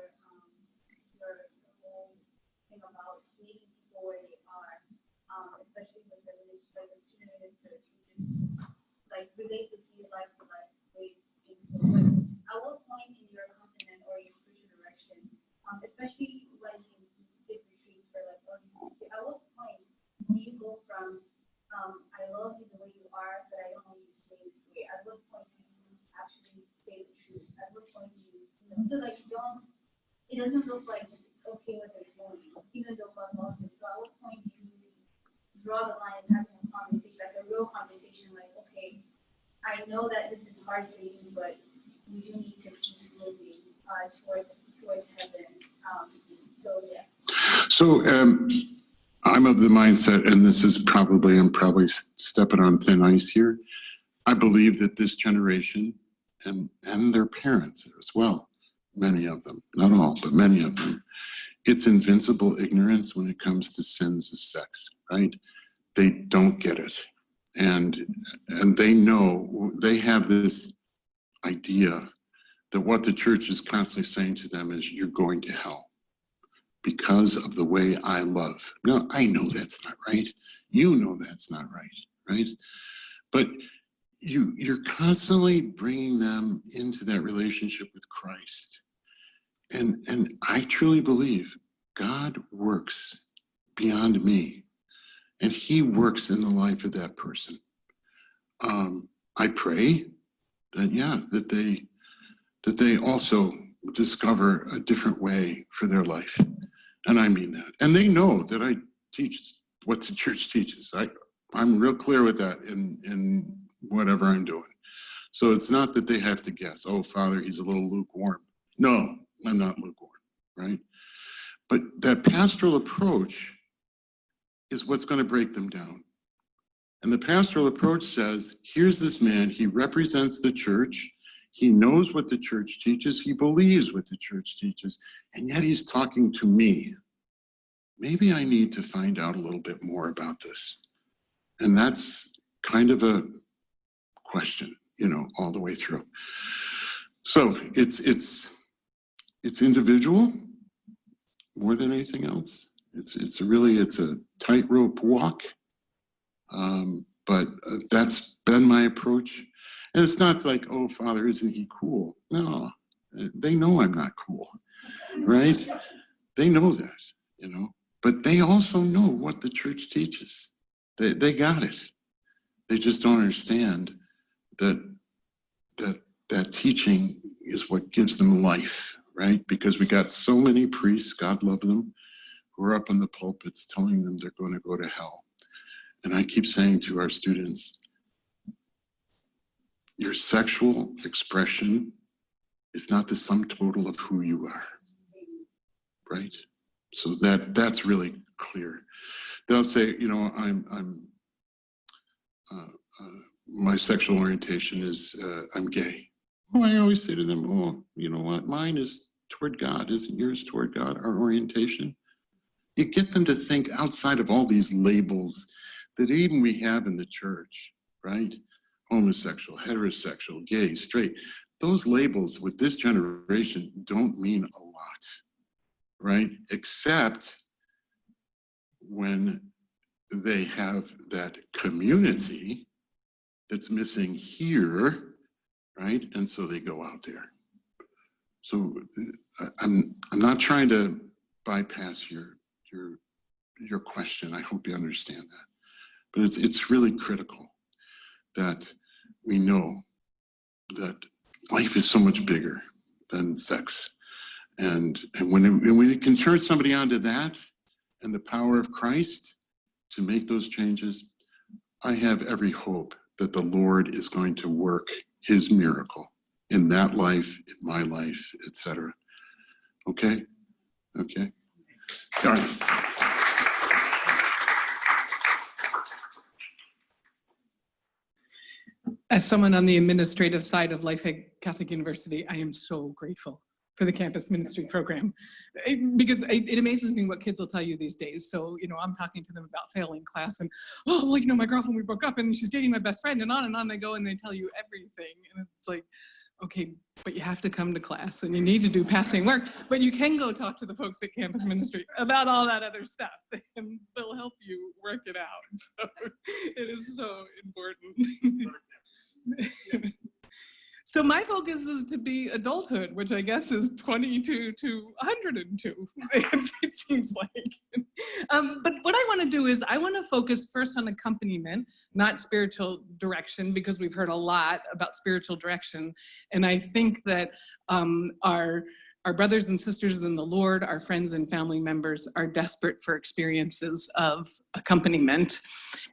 whole thing about meeting people where they are, especially with the student ministers who just like relate the key life to life way into the way. At what point in your accompaniment or your spiritual direction, especially when you did retreats for like at what point do you go from I love you the way you are, but I don't want you to stay this way? At what point do you actually say the truth? At what point do you know, so like you don't, it doesn't look like it's okay what they're doing, even though God loves it. So at what point do you draw the line and having a conversation, like a real conversation, like, okay, I know that this is hard for you, but we do need to keep moving towards heaven. So yeah. So I'm of the mindset, and this is probably, I'm probably stepping on thin ice here. I believe that this generation and their parents as well, many of them, not all, but many of them, it's invincible ignorance when it comes to sins of sex, right? They don't get it. And they know, they have this idea that what the church is constantly saying to them is, you're going to hell because of the way I love. No, I know that's not right. You know that's not right, right? But you're constantly bringing them into that relationship with Christ. And I truly believe God works beyond me, and he works in the life of that person. I pray that, yeah, that they also discover a different way for their life. And I mean that. And they know that I teach what the church teaches. I'm real clear with that in whatever I'm doing. So it's not that they have to guess, oh, Father, he's a little lukewarm. No, I'm not lukewarm, right? But that pastoral approach is what's going to break them down. And the pastoral approach says, here's this man, he represents the church, he knows what the church teaches, he believes what the church teaches, and yet he's talking to me. Maybe I need to find out a little bit more about this. And that's kind of a question, you know, all the way through. So it's individual more than anything else. It's a tightrope walk. But that's been my approach. And it's not like, oh, Father, isn't he cool? No, they know I'm not cool, right? They know that, you know, but they also know what the church teaches. They got it. They just don't understand that teaching is what gives them life, right? Because we got so many priests, God love them, who are up in the pulpits telling them they're going to go to hell. And I keep saying to our students, your sexual expression is not the sum total of who you are, right? So that's really clear. They'll say, you know, my sexual orientation is I'm gay. Oh, I always say to them, oh, you know what? Mine is toward God. Isn't yours toward God? Our orientation. You get them to think outside of all these labels that even we have in the church, right? Homosexual, heterosexual, gay, straight. Those labels with this generation don't mean a lot, right? Except when they have that community that's missing here, right? And so they go out there. So I'm not trying to bypass your your question. I hope you understand that. But it's really critical that we know that life is so much bigger than sex. And when we can turn somebody onto that and the power of Christ to make those changes, I have every hope that the Lord is going to work his miracle in that life, in my life, etc. Okay? Okay? All right. As someone on the administrative side of Life at Catholic University, I am so grateful for the campus ministry program, because it amazes me what kids will tell you these days. So, I'm talking to them about failing class and, oh, well, my girlfriend, we broke up and she's dating my best friend, and on they go, and they tell you everything. And it's like, okay, but you have to come to class and you need to do passing work, but you can go talk to the folks at campus ministry about all that other stuff, and they'll help you work it out. So it is so important. So my focus is to be adulthood, which I guess is 22 to 102, it seems like. But what I want to do is I want to focus first on accompaniment, not spiritual direction, because we've heard a lot about spiritual direction. And I think that our brothers and sisters in the Lord, our friends and family members are desperate for experiences of accompaniment.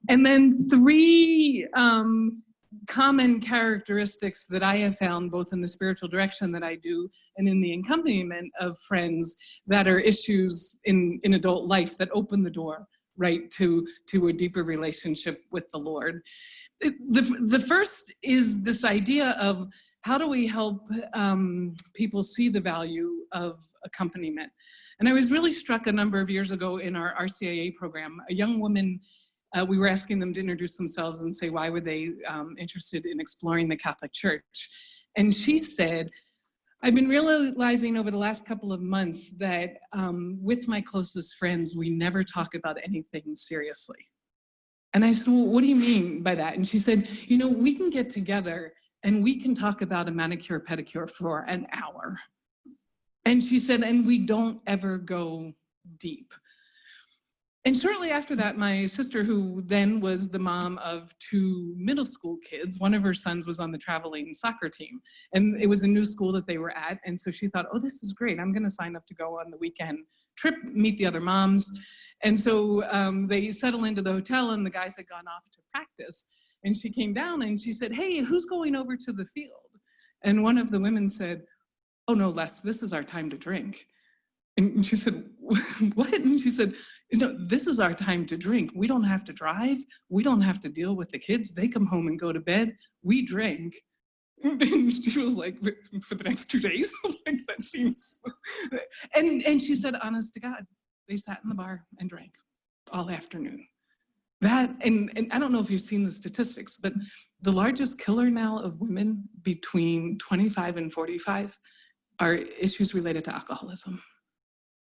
And then three common characteristics that I have found both in the spiritual direction that I do and in the accompaniment of friends that are issues in adult life that open the door right to a deeper relationship with the Lord. The first is this idea of how do we help people see the value of accompaniment. And I was really struck a number of years ago in our RCIA program, a young woman. We were asking them to introduce themselves and say why were they interested in exploring the Catholic Church. And she said, I've been realizing over the last couple of months that with my closest friends, we never talk about anything seriously. And I said, well, what do you mean by that? And she said, we can get together and we can talk about a manicure, pedicure for an hour. And she said, and we don't ever go deep. And shortly after that, my sister, who then was the mom of two middle school kids, one of her sons was on the traveling soccer team. And it was a new school that they were at. And so she thought, oh, this is great. I'm going to sign up to go on the weekend trip, meet the other moms. And so they settle into the hotel and the guys had gone off to practice. And she came down and she said, hey, who's going over to the field? And one of the women said, oh, no, Les, this is our time to drink. And she said, what? And she said, this is our time to drink. We don't have to drive. We don't have to deal with the kids. They come home and go to bed. We drink. And she was like, for the next 2 days? Like, that seems... And she said, honest to God, they sat in the bar and drank all afternoon. That, and I don't know if you've seen the statistics, but the largest killer now of women between 25 and 45 are issues related to alcoholism.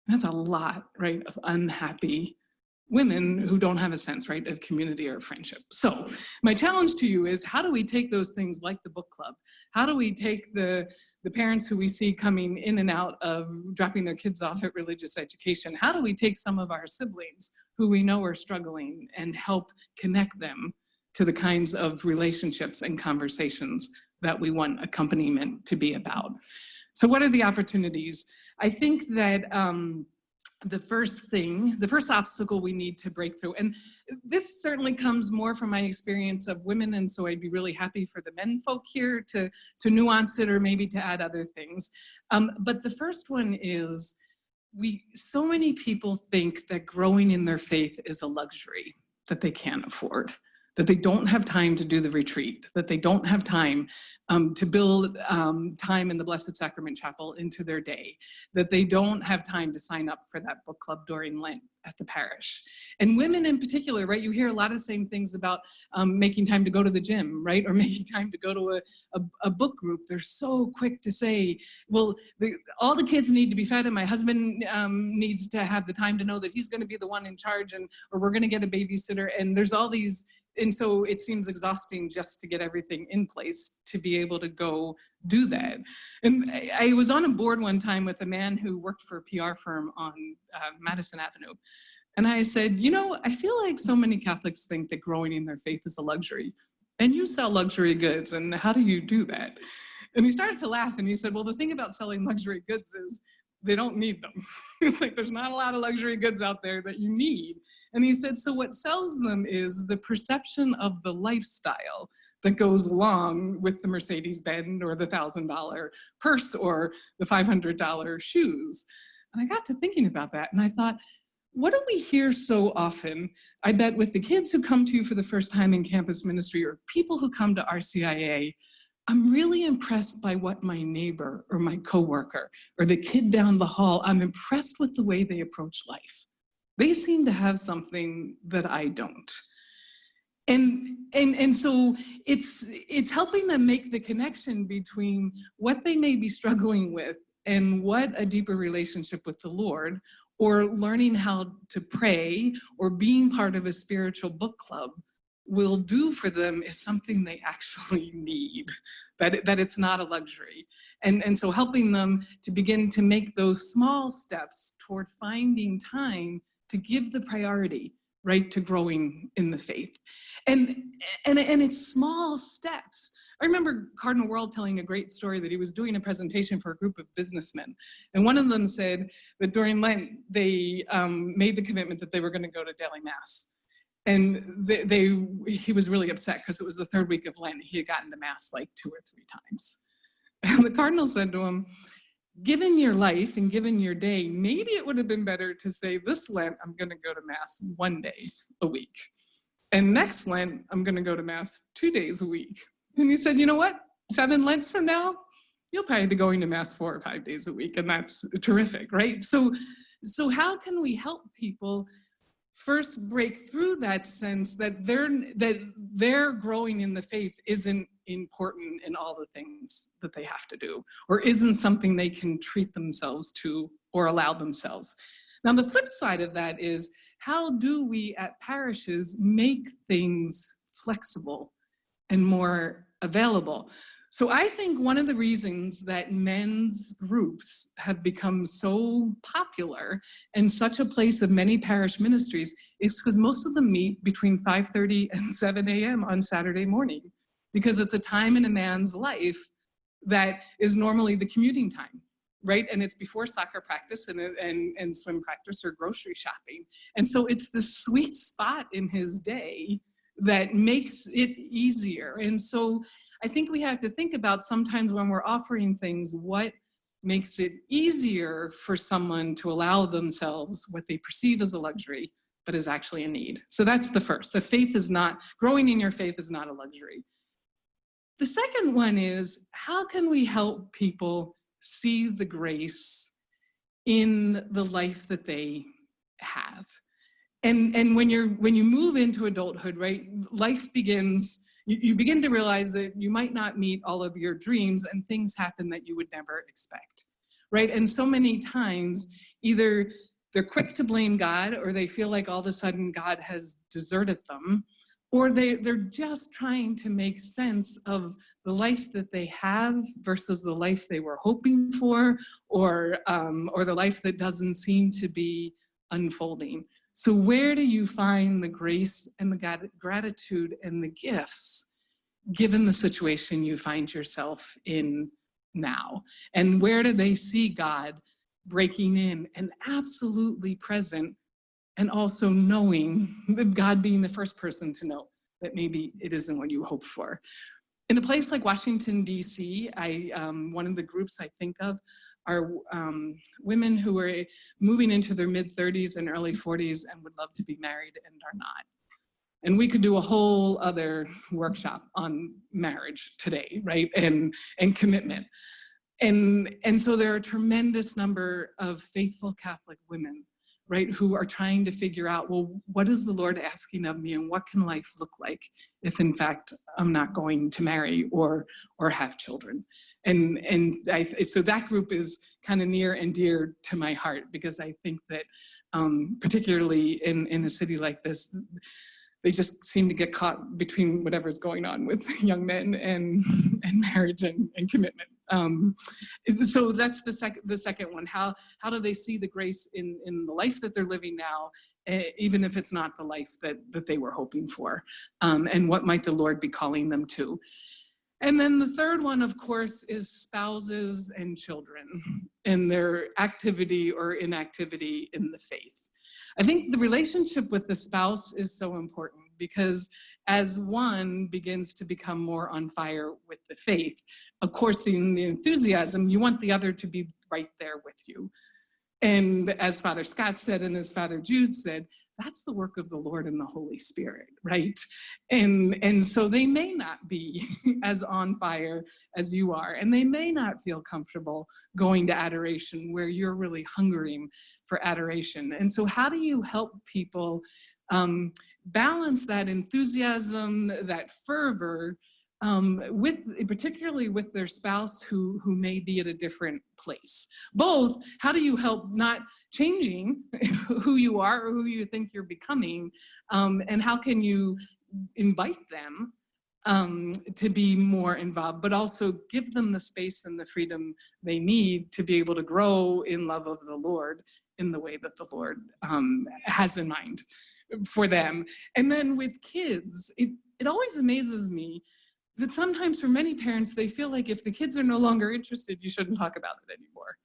That's a lot, right, of unhappy women who don't have a sense, right, of community or friendship. So my challenge to you is, how do we take those things like the book club? How do we take the parents who we see coming in and out of dropping their kids off at religious education? How do we take some of our siblings who we know are struggling and help connect them to the kinds of relationships and conversations that we want accompaniment to be about? So what are the opportunities? I think that the first obstacle we need to break through, and this certainly comes more from my experience of women, and so I'd be really happy for the men folk here to nuance it or maybe to add other things. But the first one is, so many people think that growing in their faith is a luxury that they can't afford, that they don't have time to do the retreat, that they don't have time to build time in the Blessed Sacrament Chapel into their day, that they don't have time to sign up for that book club during Lent at the parish. And women in particular, right, you hear a lot of the same things about making time to go to the gym, right, or making time to go to a book group. They're so quick to say, well, all the kids need to be fed and my husband needs to have the time to know that he's going to be the one in charge, or we're going to get a babysitter. And there's all these so it seems exhausting just to get everything in place to be able to go do that. And I was on a board one time with a man who worked for a PR firm on Madison Avenue. And I said, you know, I feel like so many Catholics think that growing in their faith is a luxury. And you sell luxury goods, and how do you do that? And he started to laugh, and he said, well, the thing about selling luxury goods is they don't need them. It's like there's not a lot of luxury goods out there that you need. And he said, so what sells them is the perception of the lifestyle that goes along with the Mercedes-Benz or the $1,000 purse or the $500 shoes. And I got to thinking about that, and I thought, what do we hear so often? I bet with the kids who come to you for the first time in campus ministry or people who come to RCIA, I'm really impressed by what my neighbor or my coworker or the kid down the hall, I'm impressed with the way they approach life. They seem to have something that I don't. And so it's helping them make the connection between what they may be struggling with and what a deeper relationship with the Lord, or learning how to pray, or being part of a spiritual book club will do for them is something they actually need, that it's not a luxury. And so helping them to begin to make those small steps toward finding time to give the priority, right, to growing in the faith. And it's small steps. I remember Cardinal World telling a great story that he was doing a presentation for a group of businessmen. And one of them said that during Lent, they made the commitment that they were going to go to daily mass. And he was really upset because it was the third week of Lent. He had gotten to mass like 2 or 3 times. And the Cardinal said to him, given your life and given your day, maybe it would have been better to say, this Lent, I'm going to go to mass 1 day a week. And next Lent, I'm going to go to mass 2 days a week. And he said, you know what? 7 Lents from now, you'll probably be going to mass 4 or 5 days a week. And that's terrific, right? So how can we help people first break through that sense that their growing in the faith isn't important in all the things that they have to do, or isn't something they can treat themselves to or allow themselves? Now, the flip side of that is, how do we at parishes make things flexible and more available? So I think one of the reasons that men's groups have become so popular and such a place of many parish ministries is because most of them meet between 5:30 and 7 a.m. on Saturday morning, because it's a time in a man's life that is normally the commuting time, right? And it's before soccer practice and swim practice or grocery shopping. And so it's the sweet spot in his day that makes it easier. And so I think we have to think about, sometimes when we're offering things, what makes it easier for someone to allow themselves what they perceive as a luxury, but is actually a need. So that's the first. The faith is not, growing in your faith is not a luxury. The second one is, how can we help people see the grace in the life that they have? And when you move into adulthood, right, life begins, you begin to realize that you might not meet all of your dreams, and things happen that you would never expect, right? And so many times, either they're quick to blame God, or they feel like all of a sudden God has deserted them, or they're just trying to make sense of the life that they have versus the life they were hoping for, or the life that doesn't seem to be unfolding. So where do you find the grace and the gratitude and the gifts, given the situation you find yourself in now? And where do they see God breaking in and absolutely present, and also knowing that God being the first person to know that maybe it isn't what you hoped for? In a place like Washington, D.C., one of the groups I think of are women who are moving into their mid-30s and early 40s and would love to be married and are not. And we could do a whole other workshop on marriage today, right? And commitment. And so there are a tremendous number of faithful Catholic women, right, who are trying to figure out, well, what is the Lord asking of me, and what can life look like if in fact I'm not going to marry or have children? So that group is kind of near and dear to my heart, because I think that particularly in a city like this, they just seem to get caught between whatever's going on with young men and marriage and commitment. So that's the second one. How do they see the grace in the life that they're living now, even if it's not the life that they were hoping for? And what might the Lord be calling them to? And then the third one, of course, is spouses and children and their activity or inactivity in the faith. I think the relationship with the spouse is so important because as one begins to become more on fire with the faith, of course, the enthusiasm, you want the other to be right there with you. And as Father Scott said, and as Father Jude said, that's the work of the Lord and the Holy Spirit, right? And so they may not be as on fire as you are, and they may not feel comfortable going to adoration where you're really hungering for adoration. And so how do you help people balance that enthusiasm, that fervor, particularly with their spouse who may be at a different place? Both, how do you help not changing who you are or who you think you're becoming, and how can you invite them to be more involved, but also give them the space and the freedom they need to be able to grow in love of the Lord in the way that the Lord has in mind for them. And then with kids, it always amazes me that sometimes for many parents, they feel like if the kids are no longer interested, you shouldn't talk about it anymore.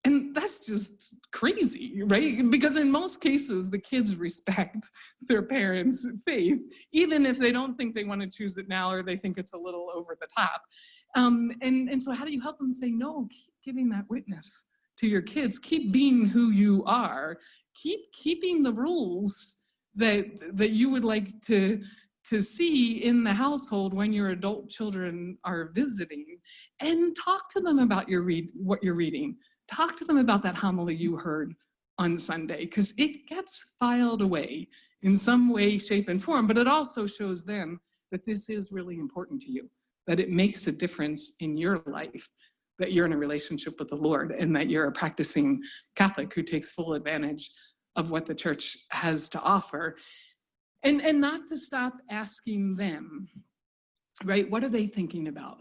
And that's just crazy, right? Because in most cases, the kids respect their parents' faith, even if they don't think they want to choose it now or they think it's a little over the top. And so how do you help them say, no, keep giving that witness to your kids, keep being who you are, keep keeping the rules that you would like to see in the household when your adult children are visiting, and talk to them about what you're reading. Talk to them about that homily you heard on Sunday, because it gets filed away in some way, shape, and form, but it also shows them that this is really important to you, that it makes a difference in your life, that you're in a relationship with the Lord, and that you're a practicing Catholic who takes full advantage of what the church has to offer. And not to stop asking them, right? What are they thinking about?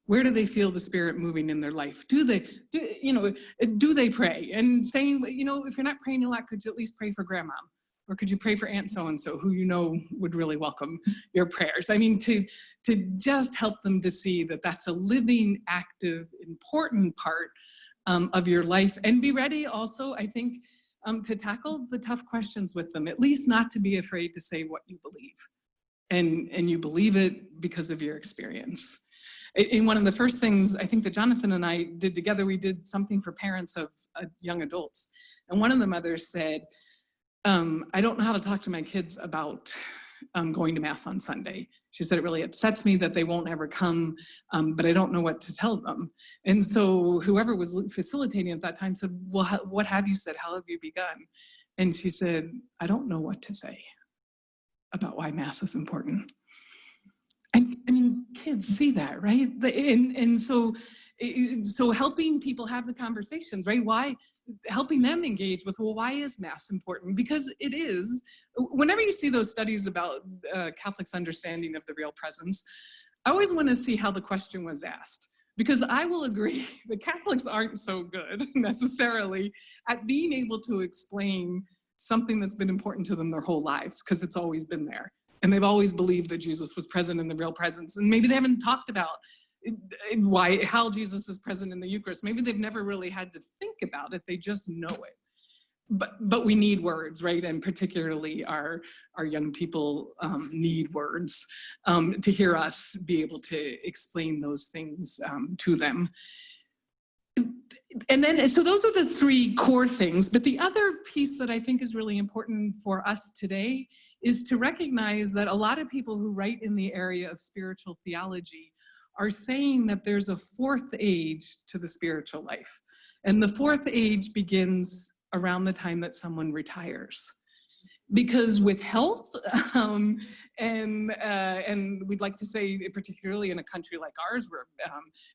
Where do they feel the Spirit moving in their life? Do they pray? And saying, if you're not praying a lot, could you at least pray for grandma? Or could you pray for Aunt so-and-so, who would really welcome your prayers? I mean, to just help them to see that that's a living, active, important part of your life. And be ready also, I think, to tackle the tough questions with them, at least not to be afraid to say what you believe. And you believe it because of your experience. In one of the first things I think that Jonathan and I did together, we did something for parents of young adults. And one of the mothers said, I don't know how to talk to my kids about going to Mass on Sunday. She said, it really upsets me that they won't ever come, but I don't know what to tell them. And so whoever was facilitating at that time said, well, what have you said? How have you begun? And she said, I don't know what to say about why Mass is important. I mean, kids see that, right? And so helping people have the conversations, right? Why, helping them engage with, well, why is Mass important? Because it is. Whenever you see those studies about Catholics' understanding of the real presence, I always want to see how the question was asked. Because I will agree that Catholics aren't so good necessarily at being able to explain something that's been important to them their whole lives, because it's always been there. And they've always believed that Jesus was present in the real presence. And maybe they haven't talked about how Jesus is present in the Eucharist. Maybe they've never really had to think about it. They just know it. But we need words, right? And particularly our young people need words to hear us be able to explain those things to them. And then, so those are the three core things. But the other piece that I think is really important for us today is to recognize that a lot of people who write in the area of spiritual theology are saying that there's a fourth age to the spiritual life. And the fourth age begins around the time that someone retires. Because with health, and we'd like to say, particularly in a country like ours, where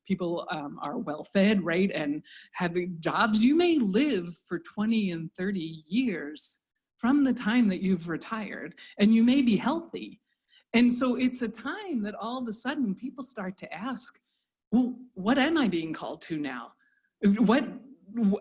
people are well fed, right, and have jobs, you may live for 20 and 30 years from the time that you've retired, and you may be healthy. And so it's a time that all of a sudden people start to ask, well, what am I being called to now?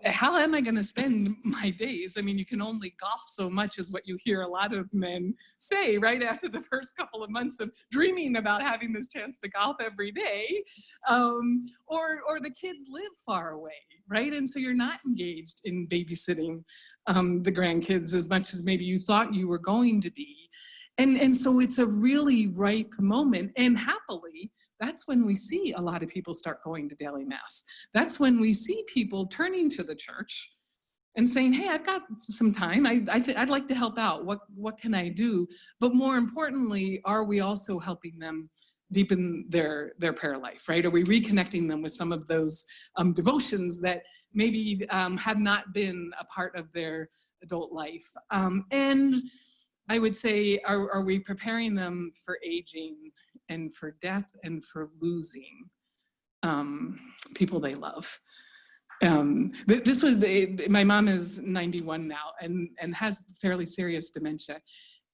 How am I going to spend my days? I mean, you can only golf so much, is what you hear a lot of men say right after the first couple of months of dreaming about having this chance to golf every day. Or the kids live far away, right? And so you're not engaged in babysitting the grandkids as much as maybe you thought you were going to be. And so it's a really ripe moment, and happily, that's when we see a lot of people start going to daily mass. That's when we see people turning to the church and saying, hey, I've got some time. I'd like to help out. What can I do? But more importantly, are we also helping them deepen their prayer life, right? Are we reconnecting them with some of those devotions that maybe have not been a part of their adult life? And I would say, are we preparing them for aging and for death and for losing people they love? My mom is 91 now and has fairly serious dementia.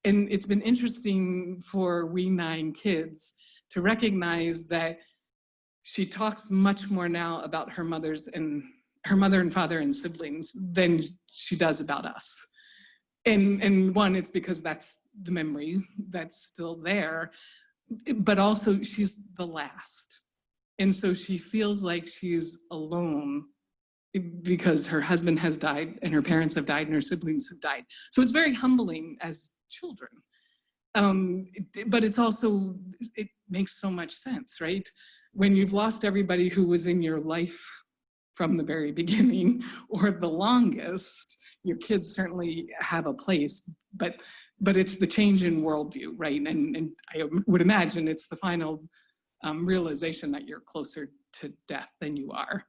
And it's been interesting for we 9 kids to recognize that she talks much more now about her mother and father and siblings than she does about us. And one, it's because that's the memory that's still there, but also she's the last. And so she feels like she's alone because her husband has died and her parents have died and her siblings have died. So it's very humbling as children. But it's also, it makes so much sense, right? When you've lost everybody who was in your life from the very beginning or the longest, your kids certainly have a place, but it's the change in worldview, right? And I would imagine it's the final realization that you're closer to death than you are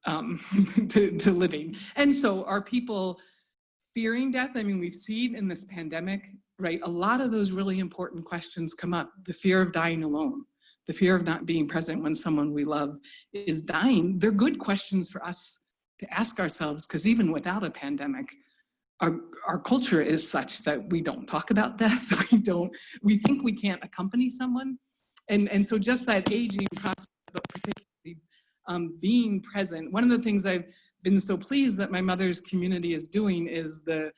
to living. And so are people fearing death? I mean, we've seen in this pandemic, right, a lot of those really important questions come up. The fear of dying alone, the fear of not being present when someone we love is dying. They're good questions for us to ask ourselves, because even without a pandemic, our culture is such that we don't talk about death. We think we can't accompany someone. And so just that aging process, but particularly being present. One of the things I've been so pleased that my mother's community is doing is the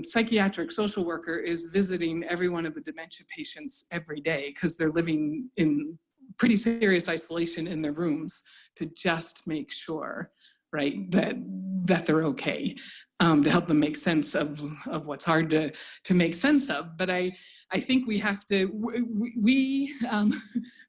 psychiatric social worker is visiting every one of the dementia patients every day, because they're living in pretty serious isolation in their rooms, to just make sure, right, that they're okay, to help them make sense of what's hard to make sense of. But I think we have to, we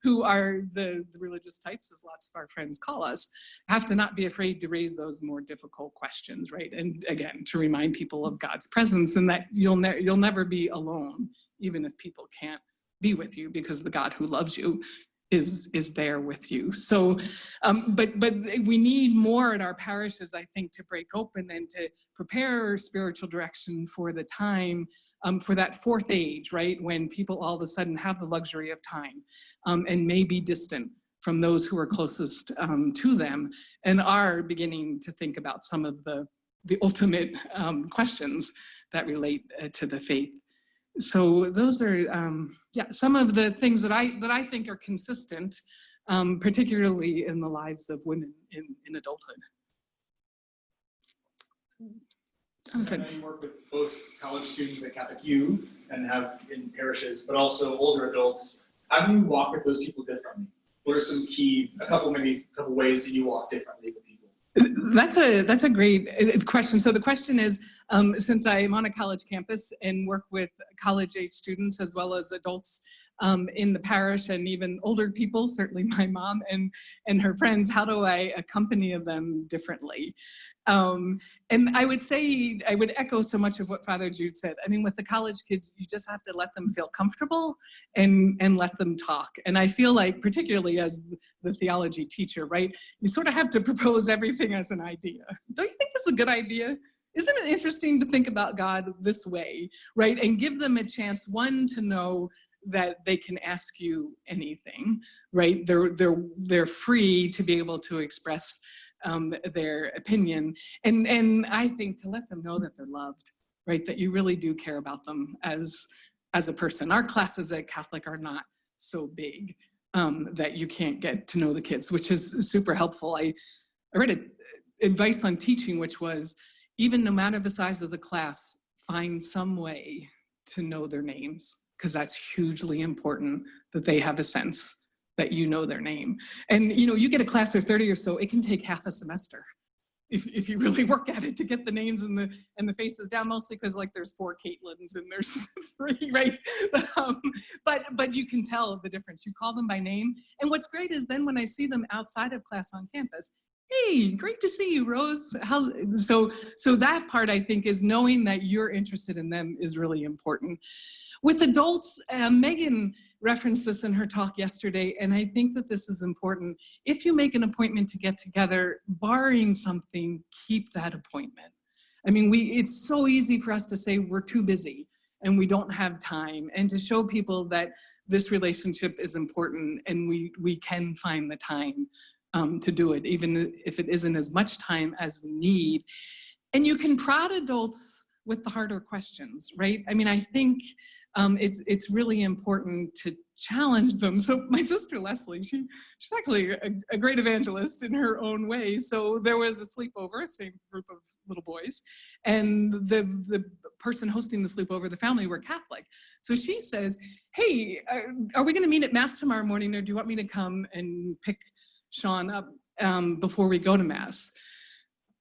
who are the religious types, as lots of our friends call us, have to not be afraid to raise those more difficult questions, right? And again, to remind people of God's presence, and that you'll never be alone, even if people can't be with you, because the God who loves you is there with you. So, but we need more at our parishes, I think, to break open and to prepare spiritual direction for the time, for that fourth age, right? When people all of a sudden have the luxury of time and may be distant from those who are closest to them, and are beginning to think about some of the ultimate questions that relate to the faith. So those are, some of the things that I think are consistent, particularly in the lives of women in adulthood. I know you work with both college students at Catholic U and have in parishes, but also older adults. How do you walk with those people differently? What are some a couple ways that you walk differently with people? That's a great question. So the question is, since I am on a college campus and work with college-age students as well as adults in the parish, and even older people, certainly my mom and her friends, how do I accompany them differently? And I would say, I would echo so much of what Father Jude said. I mean, with the college kids, you just have to let them feel comfortable and let them talk. And I feel like, particularly as the theology teacher, right, you sort of have to propose everything as an idea. Don't you think this is a good idea? Isn't it interesting to think about God this way, right? And give them a chance, one, to know that they can ask you anything, right? They're free to be able to express their opinion, and I think to let them know that they're loved, right? That you really do care about them as a person. Our classes at Catholic are not so big that you can't get to know the kids, which is super helpful. I read advice on teaching, which was, even no matter the size of the class, find some way to know their names, because that's hugely important, that they have a sense that you know their name. And you get a class of 30 or so, it can take half a semester if you really work at it to get the names and the faces down, mostly because like there's 4 Caitlins and there's 3, right? But you can tell the difference. You call them by name. And what's great is then when I see them outside of class on campus, hey, great to see you, Rose. So that part, I think, is knowing that you're interested in them is really important. With adults, Megan referenced this in her talk yesterday, and I think that this is important. If you make an appointment to get together, barring something, keep that appointment. I mean, it's so easy for us to say we're too busy and we don't have time, and to show people that this relationship is important and we can find the time to do it, even if it isn't as much time as we need. And you can prod adults with the harder questions, right? I mean, I think it's really important to challenge them. So my sister Leslie, she's actually a great evangelist in her own way. So there was a sleepover, same group of little boys, and the person hosting the sleepover, the family, were Catholic. So she says, hey, are we gonna meet at Mass tomorrow morning, or do you want me to come and pick Sean up before we go to Mass?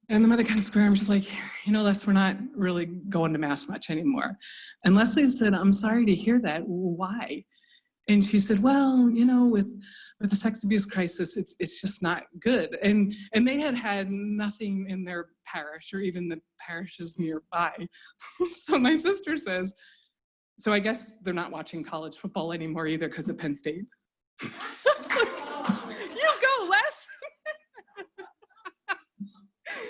And the mother kind of squared, I'm just like, Les, we're not really going to Mass much anymore. And Leslie said, I'm sorry to hear that. Why? And she said, well, with the sex abuse crisis, it's just not good. And they had nothing in their parish or even the parishes nearby. So my sister says, so I guess they're not watching college football anymore either because of Penn State. I was like, you go, Les.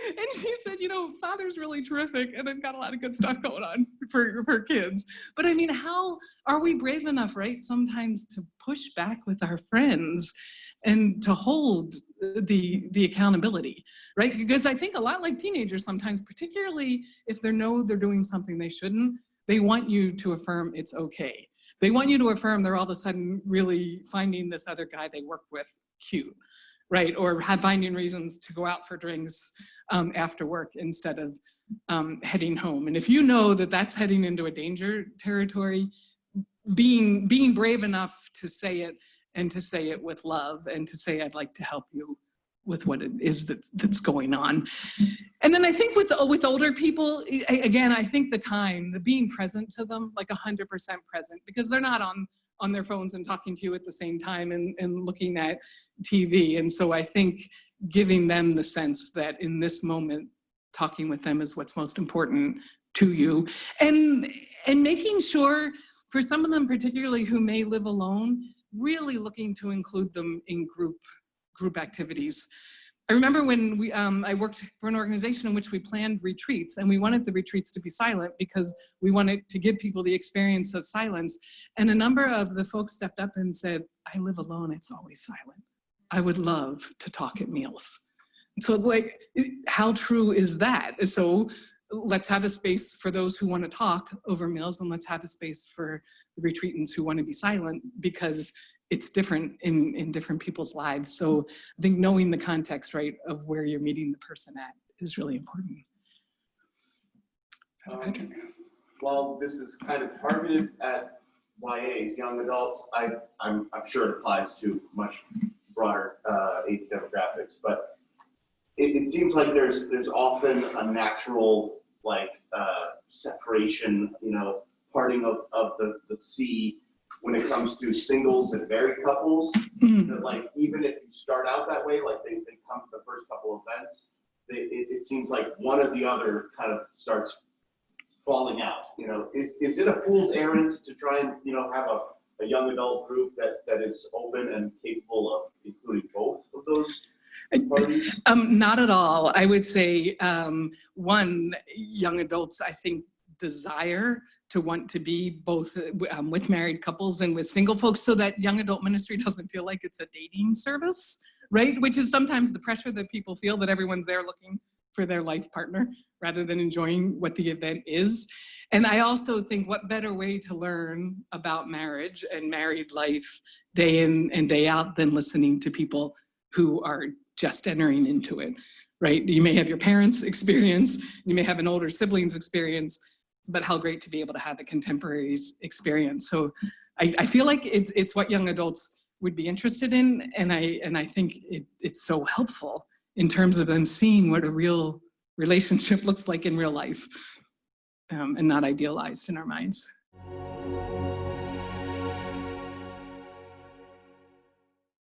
And she said, Father's really terrific and they've got a lot of good stuff going on for kids. But I mean, how are we brave enough, right, sometimes to push back with our friends and to hold the accountability, right? Because I think a lot like teenagers sometimes, particularly if they know they're doing something they shouldn't, they want you to affirm it's okay. They want you to affirm they're all of a sudden really finding this other guy they work with cute, right? Or finding reasons to go out for drinks after work instead of heading home. And if you know that that's heading into a danger territory, being brave enough to say it, and to say it with love, and to say, I'd like to help you with what it is that's going on. And then I think with older people, again, I think the being present to them, like 100% present, because they're not on their phones and talking to you at the same time and looking at TV. And so I think giving them the sense that in this moment, talking with them is what's most important to you. And making sure, for some of them particularly who may live alone, really looking to include them in group activities. I remember when I worked for an organization in which we planned retreats, and we wanted the retreats to be silent because we wanted to give people the experience of silence. And a number of the folks stepped up and said, I live alone, it's always silent. I would love to talk at meals. So it's like, how true is that? So let's have a space for those who want to talk over meals, and let's have a space for the retreatants who want to be silent, because it's different in different people's lives. So I think knowing the context, right, of where you're meeting the person at is really important. While this is kind of targeted at YAs, young adults, I'm sure it applies to much broader age demographics, but it seems like there's often a natural separation, parting of the sea when it comes to singles and married couples. That even if you start out that way, they come to the first couple of events, it seems like one or the other kind of starts falling out. Is it a fool's errand to try and have a young adult group that is open and capable of including both of those parties? Not at all. I would say one, young adults, I think, desire to want to be both with married couples and with single folks, so that young adult ministry doesn't feel like it's a dating service, right? Which is sometimes the pressure that people feel, that everyone's there looking for their life partner rather than enjoying what the event is. And I also think what better way to learn about marriage and married life day in and day out than listening to people who are just entering into it, right? You may have your parents' experience, you may have an older sibling's experience, but how great to be able to have a contemporary's experience. So I feel like it's what young adults would be interested in, and I think it's so helpful in terms of them seeing what a real relationship looks like in real life, and not idealized in our minds.